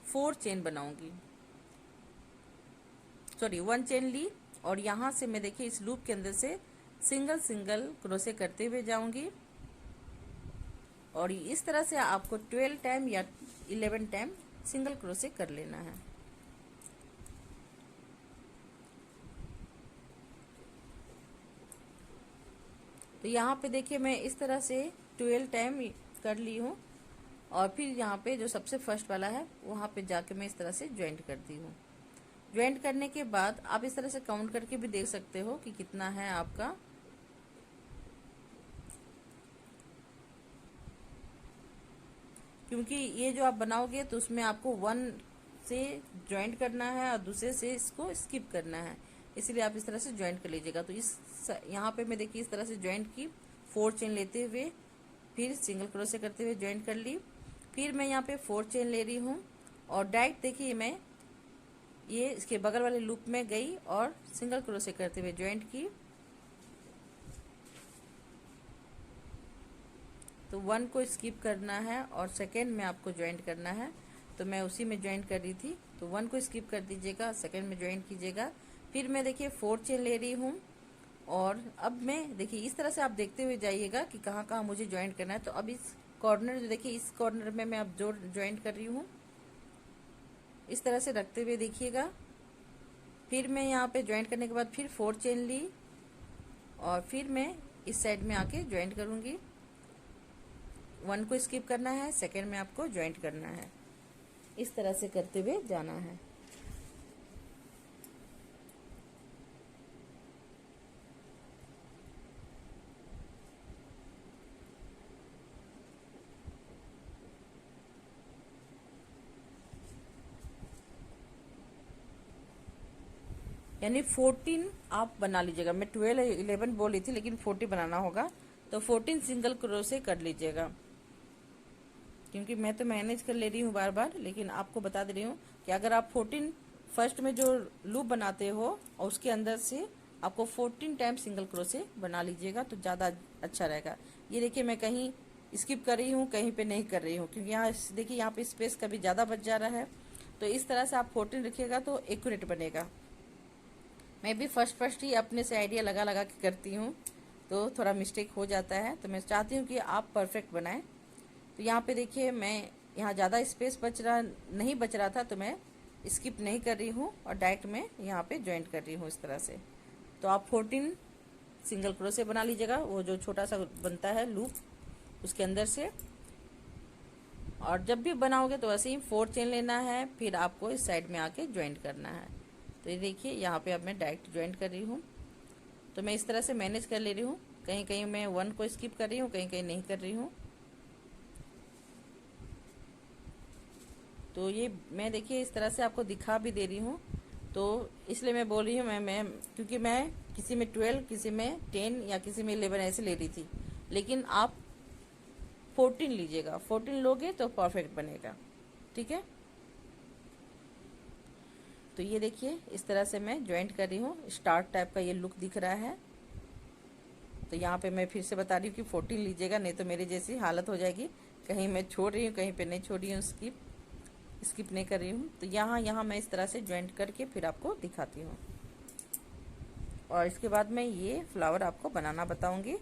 4 चेन बनाऊंगी, सॉरी 1 चेन ली, और यहाँ से मैं देखिए इस लूप के अंदर से सिंगल सिंगल क्रोशे करते हुए जाऊंगी। और इस तरह से आपको 12 टाइम या 11 टाइम सिंगल क्रोशे कर लेना है। तो यहाँ पे देखिए मैं इस तरह से 12 टाइम कर ली हूँ, और फिर यहाँ पे जो सबसे फर्स्ट वाला है वहाँ पे जाके मैं इस तरह से ज्वाइंट करती हूँ। ज्वाइंट करने के बाद आप इस तरह से काउंट करके भी देख सकते हो कि कितना है आपका। क्योंकि ये जो आप बनाओगे तो उसमें आपको 1 से ज्वाइंट करना है और दूसरे से इसको स्किप करना है, इसलिए आप इस तरह से ज्वाइंट कर लीजिएगा। तो इस यहाँ पे मैं देखिए इस तरह से ज्वाइंट की, 4 चेन लेते हुए फिर सिंगल क्रोशे करते हुए ज्वाइंट कर ली। फिर मैं यहाँ पे 4 चेन ले रही हूँ और डायरेक्ट देखिए मैं ये इसके बगल वाले लूप में गई और सिंगल क्रोशे करते हुए ज्वाइंट की। तो 1 को स्किप करना है और सेकेंड में आपको ज्वाइंट करना है, तो मैं उसी में ज्वाइंट कर रही थी। तो 1 को स्किप कर दीजिएगा, सेकेंड में ज्वाइंट कीजिएगा। फिर मैं देखिए 4 चेन ले रही हूँ, और अब मैं देखिए इस तरह से आप देखते हुए जाइएगा कि कहाँ कहाँ मुझे ज्वाइंट करना है। तो अब इस कॉर्नर जो देखिए इस कॉर्नर में मैं अब जो ज्वाइंट कर रही हूँ, इस तरह से रखते हुए देखिएगा। फिर मैं यहाँ पे ज्वाइंट करने के बाद फिर 4 चेन ली, और फिर मैं इस साइड में आके ज्वाइंट करूँगी। 1 को स्किप करना है, सेकेंड में आपको ज्वाइंट करना है, इस तरह से करते हुए जाना है। यानी 14 आप बना लीजिएगा। मैं 12 11 बोल रही थी, लेकिन 40 बनाना होगा, तो 14 सिंगल क्रोशे कर लीजिएगा। क्योंकि मैं तो मैनेज कर ले रही हूँ बार बार, लेकिन आपको बता दे रही हूँ कि अगर आप 14 फर्स्ट में जो लूप बनाते हो और उसके अंदर से आपको 14 टाइम सिंगल क्रोशे बना लीजिएगा तो ज़्यादा अच्छा रहेगा। ये देखिए मैं कहीं स्किप कर रही हूँ, कहीं पे नहीं कर रही हूँ, क्योंकि यहाँ देखिए यहाँ पे स्पेस कभी ज़्यादा बच जा रहा है। तो इस तरह से आप 14 रखिएगा तो एक्यूरेट बनेगा। मैं भी फर्स्ट ही अपने से आइडिया लगा लगा के करती हूँ, तो थोड़ा मिस्टेक हो जाता है। तो मैं चाहती हूँ कि आप परफेक्ट बनाएं। तो यहाँ पे देखिए मैं यहाँ ज़्यादा स्पेस नहीं बच रहा था, तो मैं स्किप नहीं कर रही हूँ और डायरेक्ट में यहाँ पे ज्वाइंट कर रही हूँ इस तरह से। तो आप 14 सिंगल क्रोशे बना लीजिएगा, वो जो छोटा सा बनता है लूप उसके अंदर से। और जब भी बनाओगे तो ऐसे ही 4 चेन लेना है, फिर आपको इस साइड में आके ज्वाइंट करना है। तो ये देखिए यहाँ पे अब मैं डायरेक्ट ज्वाइंट कर रही हूँ। तो मैं इस तरह से मैनेज कर ले रही हूँ, कहीं कहीं मैं 1 को स्किप कर रही हूँ, कहीं कहीं नहीं कर रही हूँ। तो ये मैं देखिए इस तरह से आपको दिखा भी दे रही हूँ, तो इसलिए मैं बोल रही हूँ मैं क्योंकि मैं किसी में 12, किसी में 10 या किसी में 11 ऐसे ले रही थी। लेकिन आप 14 लीजिएगा, 14 लोगे तो परफेक्ट बनेगा। ठीक है, तो ये देखिए इस तरह से मैं ज्वाइंट कर रही हूँ, स्टार टाइप का ये लुक दिख रहा है। तो यहाँ पे मैं फिर से बता रही हूँ कि 14 लीजिएगा, नहीं तो मेरी जैसी हालत हो जाएगी, कहीं मैं छोड़ रही हूँ कहीं पे नहीं छोड़ रही हूँ, स्किप नहीं कर रही हूँ। तो यहाँ मैं इस तरह से ज्वाइंट करके फिर आपको दिखाती हूँ, और इसके बाद मैं ये फ्लावर आपको बनाना बताऊंगी।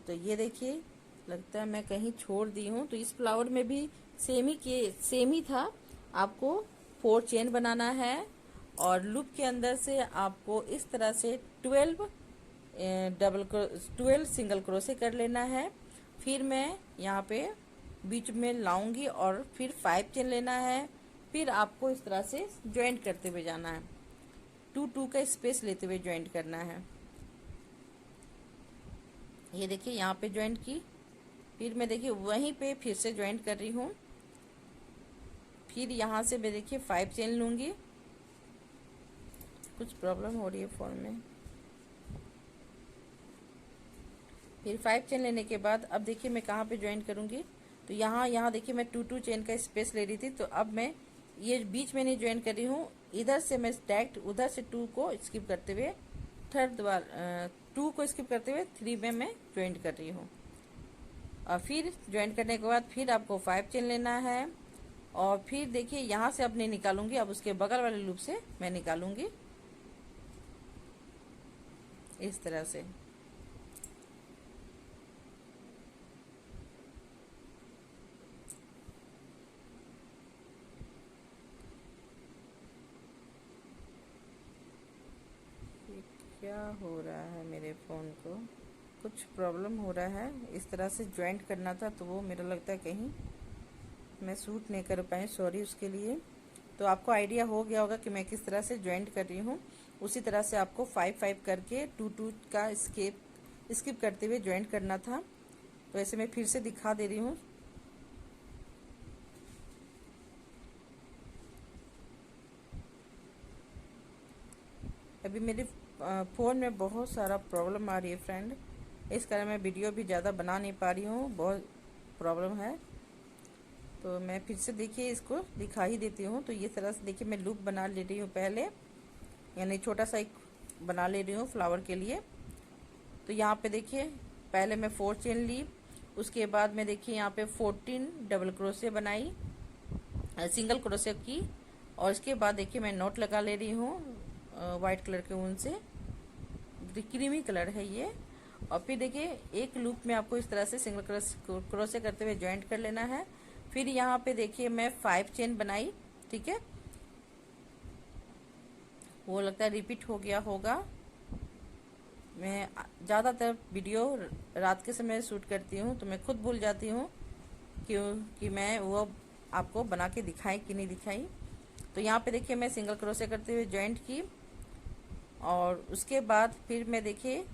तो ये देखिए, लगता है मैं कहीं छोड़ दी हूँ। तो इस फ्लावर में भी सेम ही था, आपको 4 चेन बनाना है, और लूप के अंदर से आपको इस तरह से 12 सिंगल क्रोशे कर लेना है। फिर मैं यहाँ पे बीच में लाऊंगी और फिर 5 चेन लेना है। फिर आपको इस तरह से ज्वाइंट करते हुए जाना है, 2 का स्पेस लेते हुए ज्वाइंट करना है। ये देखिए यहाँ पे ज्वाइंट की, फिर मैं देखिए वहीं पे फिर से ज्वाइंट कर रही हूँ। फिर यहाँ से मैं देखिए 5 चेन लूँगी। कुछ प्रॉब्लम हो रही है फ़ोन में। फिर 5 चेन लेने के बाद अब देखिए मैं कहाँ पे ज्वाइंट करूँगी। तो यहाँ देखिए मैं 2 चेन का स्पेस ले रही थी, तो अब मैं ये बीच में नहीं ज्वाइंट कर रही हूँ, इधर से मैं डायरेक्ट उधर से 2 को स्किप करते हुए 2 को स्किप करते हुए 3 में मैं ज्वाइंट कर रही हूँ। और फिर ज्वाइंट करने के बाद फिर आपको 5 चेन लेना है, और फिर देखिए यहाँ से अब नहीं निकालूंगी, अब उसके बगल वाले लूप से मैं निकालूंगी इस तरह से। क्या हो रहा है मेरे फ़ोन को, कुछ प्रॉब्लम हो रहा है। इस तरह से ज्वाइंट करना था, तो वो मेरा लगता है कहीं मैं शूट नहीं कर पाई, सॉरी उसके लिए। तो आपको आइडिया हो गया होगा कि मैं किस तरह से ज्वाइंट कर रही हूँ। उसी तरह से आपको 5 करके 2 का स्किप करते हुए ज्वाइंट करना था। तो ऐसे मैं फिर से दिखा दे रही हूँ। अभी मेरे फ़ोन में बहुत सारा प्रॉब्लम आ रही है फ्रेंड, इस कारण मैं वीडियो भी ज़्यादा बना नहीं पा रही हूँ, बहुत प्रॉब्लम है। तो मैं फिर से देखिए इसको दिखा ही देती हूँ। तो ये तरह से देखिए मैं लूप बना ले रही हूँ पहले, यानी छोटा सा एक बना ले रही हूँ फ्लावर के लिए। तो यहाँ पे देखिए पहले मैं 4 चेन ली, उसके बाद में देखिए यहाँ पे 14 डबल क्रोशे बनाई, सिंगल क्रोशे की, और इसके बाद देखिए मैं नोट लगा ले रही हूँ वाइट कलर के ऊन से, क्रीमी कलर है ये। और फिर देखिए एक लूप में आपको इस तरह से सिंगल क्रोशे करते हुए ज्वाइंट कर लेना है। फिर यहाँ पे देखिए मैं 5 चेन बनाई, ठीक है, वो लगता है रिपीट हो गया होगा। मैं ज़्यादातर वीडियो रात के समय शूट करती हूँ, तो मैं खुद भूल जाती हूँ कि मैं वो आपको बना के दिखाई कि नहीं दिखाई। तो यहाँ पे देखिए मैं सिंगल क्रोशे करते हुए ज्वाइंट की, और उसके बाद फिर मैं देखिए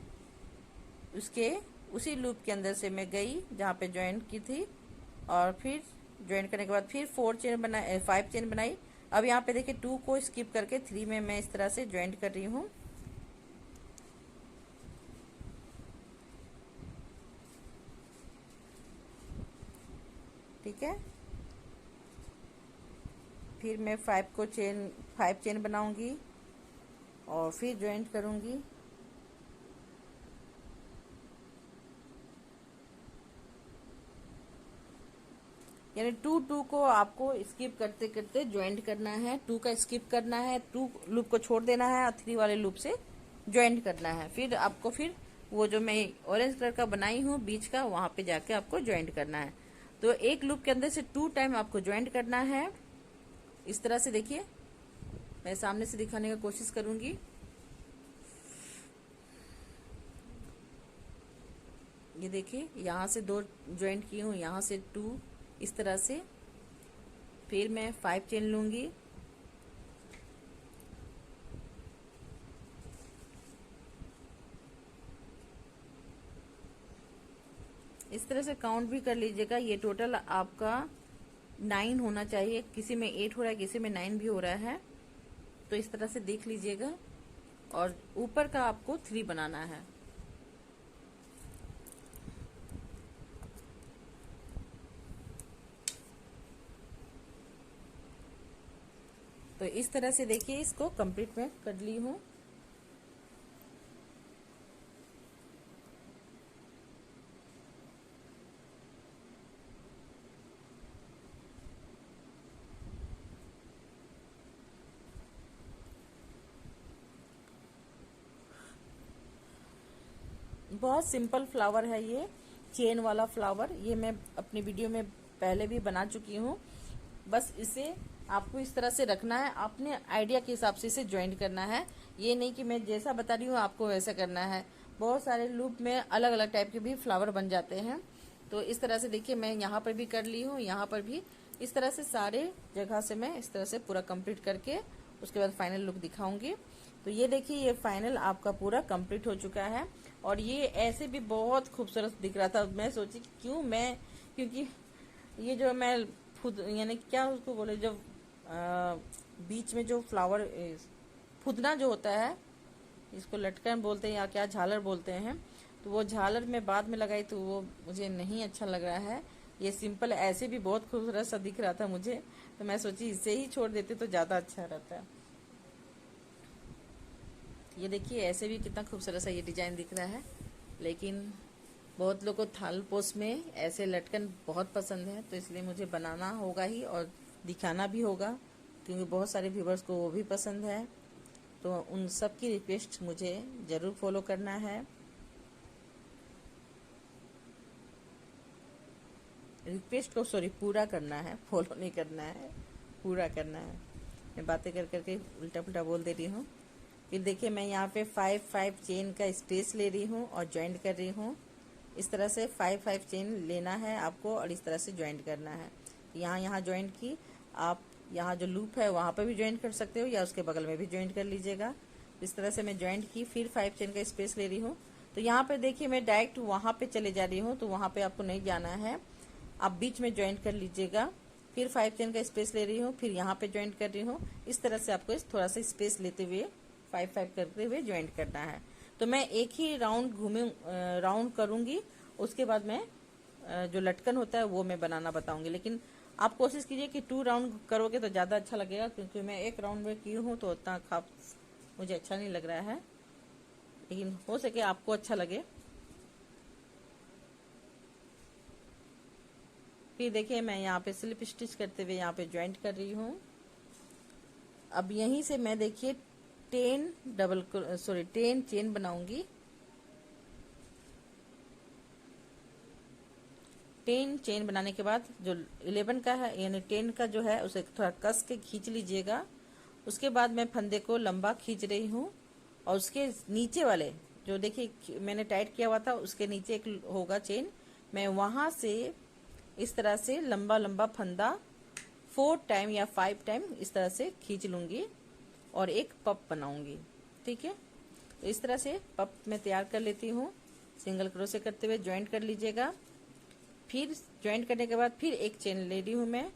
उसी लूप के अंदर से मैं गई जहाँ पे ज्वाइंट की थी, और फिर ज्वाइंट करने के बाद फिर 5 चेन बनाई। अब यहाँ पे देखिए 2 को स्किप करके 3 में मैं इस तरह से ज्वाइंट कर रही हूँ। ठीक है, फिर मैं 5 चेन बनाऊंगी और फिर ज्वाइंट करूंगी। यानी 2 को आपको स्किप करते करते ज्वाइंट करना है, 2 का स्किप करना है, 2 लूप को छोड़ देना है और 3 वाले लूप से ज्वाइंट करना है। फिर आपको वो जो मैं ऑरेंज कलर का बनाई हूँ बीच का, वहां पे जाके आपको ज्वाइंट करना है। तो एक लूप के अंदर से 2 टाइम आपको ज्वाइंट करना है। इस तरह से देखिए, मैं सामने से दिखाने की कोशिश करूंगी। ये देखिए यहाँ से 2 ज्वाइंट की हूँ, यहाँ से 2, इस तरह से। फिर मैं 5 चेन लूंगी, इस तरह से काउंट भी कर लीजिएगा। ये टोटल आपका 9 होना चाहिए, किसी में 8 हो रहा है, किसी में 9 भी हो रहा है। तो इस तरह से देख लीजिएगा। और ऊपर का आपको 3 बनाना है। तो इस तरह से देखिए इसको कंप्लीट मैं कर ली हूँ। बहुत सिंपल फ्लावर है ये, चेन वाला फ्लावर। ये मैं अपनी वीडियो में पहले भी बना चुकी हूँ। बस इसे आपको इस तरह से रखना है, अपने आइडिया के हिसाब से इसे ज्वाइंट करना है। ये नहीं कि मैं जैसा बता रही हूँ आपको वैसा करना है। बहुत सारे लूप में अलग अलग टाइप के भी फ्लावर बन जाते हैं। तो इस तरह से देखिए मैं यहाँ पर भी कर ली हूँ, यहाँ पर भी इस तरह से सारे जगह से मैं इस तरह से पूरा कंप्लीट करके उसके बाद फाइनल लुक दिखाऊंगी। तो ये देखिए ये फाइनल आपका पूरा कंप्लीट हो चुका है। और ये ऐसे भी बहुत खूबसूरत दिख रहा था। मैं सोची क्योंकि ये जो मैं खुद यानी क्या उसको बोले, जब बीच में जो फ्लावर फुदना जो होता है, इसको लटकन बोलते हैं या क्या झालर बोलते हैं, तो वो झालर में बाद में लगाई तो वो मुझे नहीं अच्छा लग रहा है। ये सिंपल ऐसे भी बहुत खूबसूरत सा दिख रहा था मुझे, तो मैं सोची इसे ही छोड़ देते तो ज़्यादा अच्छा रहता। ये देखिए ऐसे भी कितना खूबसूरत सा ये डिजाइन दिख रहा है। लेकिन बहुत लोगों को थाल पोस्ट में ऐसे लटकन बहुत पसंद है, तो इसलिए मुझे बनाना होगा ही और दिखाना भी होगा, क्योंकि बहुत सारे व्यूवर्स को वो भी पसंद है। तो उन सब की रिक्वेस्ट मुझे ज़रूर फॉलो करना है। रिक्वेस्ट को पूरा करना है, फॉलो नहीं करना है, पूरा करना है। मैं बातें कर करके उल्टा पुल्टा बोल दे रही हूँ। फिर देखिए मैं यहाँ पे 5 चेन का स्पेस ले रही हूँ और ज्वाइंट कर रही हूँ। इस तरह से 5 चेन लेना है आपको और इस तरह से ज्वाइंट करना है। यहाँ ज्वाइंट की, आप यहाँ जो लूप है वहाँ पर भी ज्वाइंट कर सकते हो या उसके बगल में भी ज्वाइंट कर लीजिएगा। इस तरह से मैं ज्वाइंट की, फिर 5 चेन का स्पेस ले रही हूँ। तो यहाँ पे देखिए मैं डायरेक्ट वहाँ पे चले जा रही हूँ, तो वहाँ पे आपको नहीं जाना है, आप बीच में ज्वाइंट कर लीजिएगा। फिर 5 चेन का स्पेस ले रही हूँ, फिर यहाँ पे ज्वाइंट कर रही हूँ। इस तरह से आपको थोड़ा सा स्पेस लेते हुए 5 करते हुए ज्वाइंट करना है। तो मैं एक ही राउंड करूंगी, उसके बाद मैं जो लटकन होता है वो मैं बनाना बताऊंगी। लेकिन आप कोशिश कीजिए कि 2 राउंड करोगे तो ज़्यादा अच्छा लगेगा, क्योंकि मैं 1 राउंड में की हूँ तो उतना खास मुझे अच्छा नहीं लग रहा है, लेकिन हो सके आपको अच्छा लगे। फिर देखिए मैं यहाँ पे स्लिप स्टिच करते हुए यहाँ पे ज्वाइंट कर रही हूँ। अब यहीं से मैं देखिए 10 चेन बनाऊंगी। 10 चेन बनाने के बाद जो 11 का है यानी 10 का जो है उसे थोड़ा कस के खींच लीजिएगा। उसके बाद मैं फंदे को लंबा खींच रही हूँ और उसके नीचे वाले जो देखिए मैंने टाइट किया हुआ था उसके नीचे एक होगा चेन, मैं वहां से इस तरह से लंबा लंबा फंदा 4 टाइम या 5 टाइम इस तरह से खींच लूंगी और एक पप बनाऊंगी। ठीक है, तो इस तरह से पप मैं तैयार कर लेती हूँ। सिंगल क्रोशे करते हुए ज्वाइंट कर लीजिएगा। फिर ज्वाइंट करने के बाद फिर एक चेन ले रही हूँ मैं,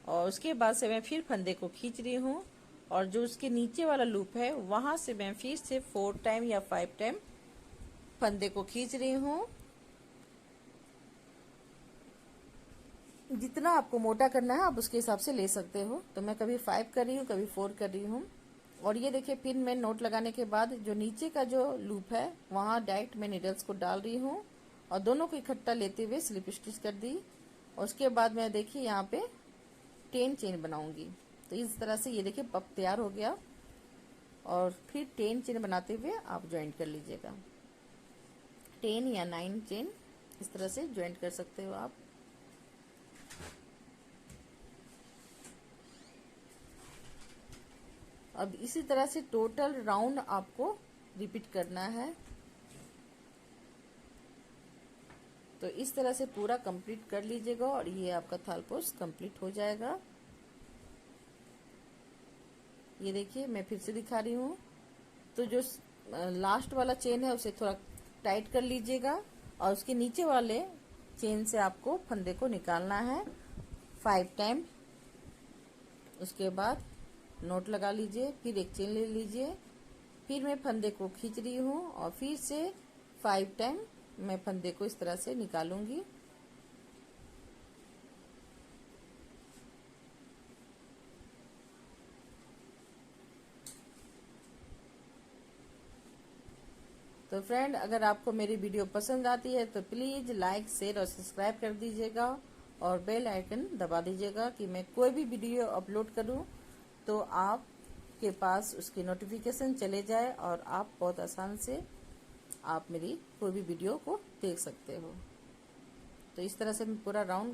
और उसके बाद से मैं फिर फंदे को खींच रही हूँ और जो उसके नीचे वाला लूप है वहां से मैं फिर से 4 टाइम या 5 टाइम फंदे को खींच रही हूँ। जितना आपको मोटा करना है आप उसके हिसाब से ले सकते हो। तो मैं कभी 5 कर रही हूँ, कभी 4 कर रही हूँ। और ये देखिए फिर मैं नोट लगाने के बाद जो नीचे का जो लूप है वहां डायरेक्ट मैं नीडल्स को डाल रही हूँ और दोनों को इकट्ठा लेते हुए स्लिप स्टिच कर दी। और उसके बाद मैं देखिए यहाँ पे 10 चेन बनाऊंगी। तो इस तरह से ये देखिए पप तैयार हो गया और फिर 10 चेन बनाते हुए आप ज्वाइंट कर लीजिएगा। 10 या 9 चेन इस तरह से ज्वाइंट कर सकते हो आप। अब इसी तरह से टोटल राउंड आपको रिपीट करना है। तो इस तरह से पूरा कंप्लीट कर लीजिएगा और ये आपका थालपोश कंप्लीट हो जाएगा। ये देखिए मैं फिर से दिखा रही हूँ। तो जो लास्ट वाला चेन है उसे थोड़ा टाइट कर लीजिएगा और उसके नीचे वाले चेन से आपको फंदे को निकालना है 5 टाइम। उसके बाद नोट लगा लीजिए, फिर एक चेन ले लीजिए, फिर मैं फंदे को खींच रही हूँ और फिर से 5 टाइम मैं फंदे को इस तरह से निकालूंगी। तो फ्रेंड, अगर आपको मेरी वीडियो पसंद आती है तो प्लीज लाइक, शेयर और सब्सक्राइब कर दीजिएगा और बेल आइकन दबा दीजिएगा कि मैं कोई भी वीडियो अपलोड करूं तो आपके पास उसकी नोटिफिकेशन चले जाए और आप बहुत आसान से आप मेरी कोई भी वीडियो को देख सकते हो। तो इस तरह से मैं पूरा राउंड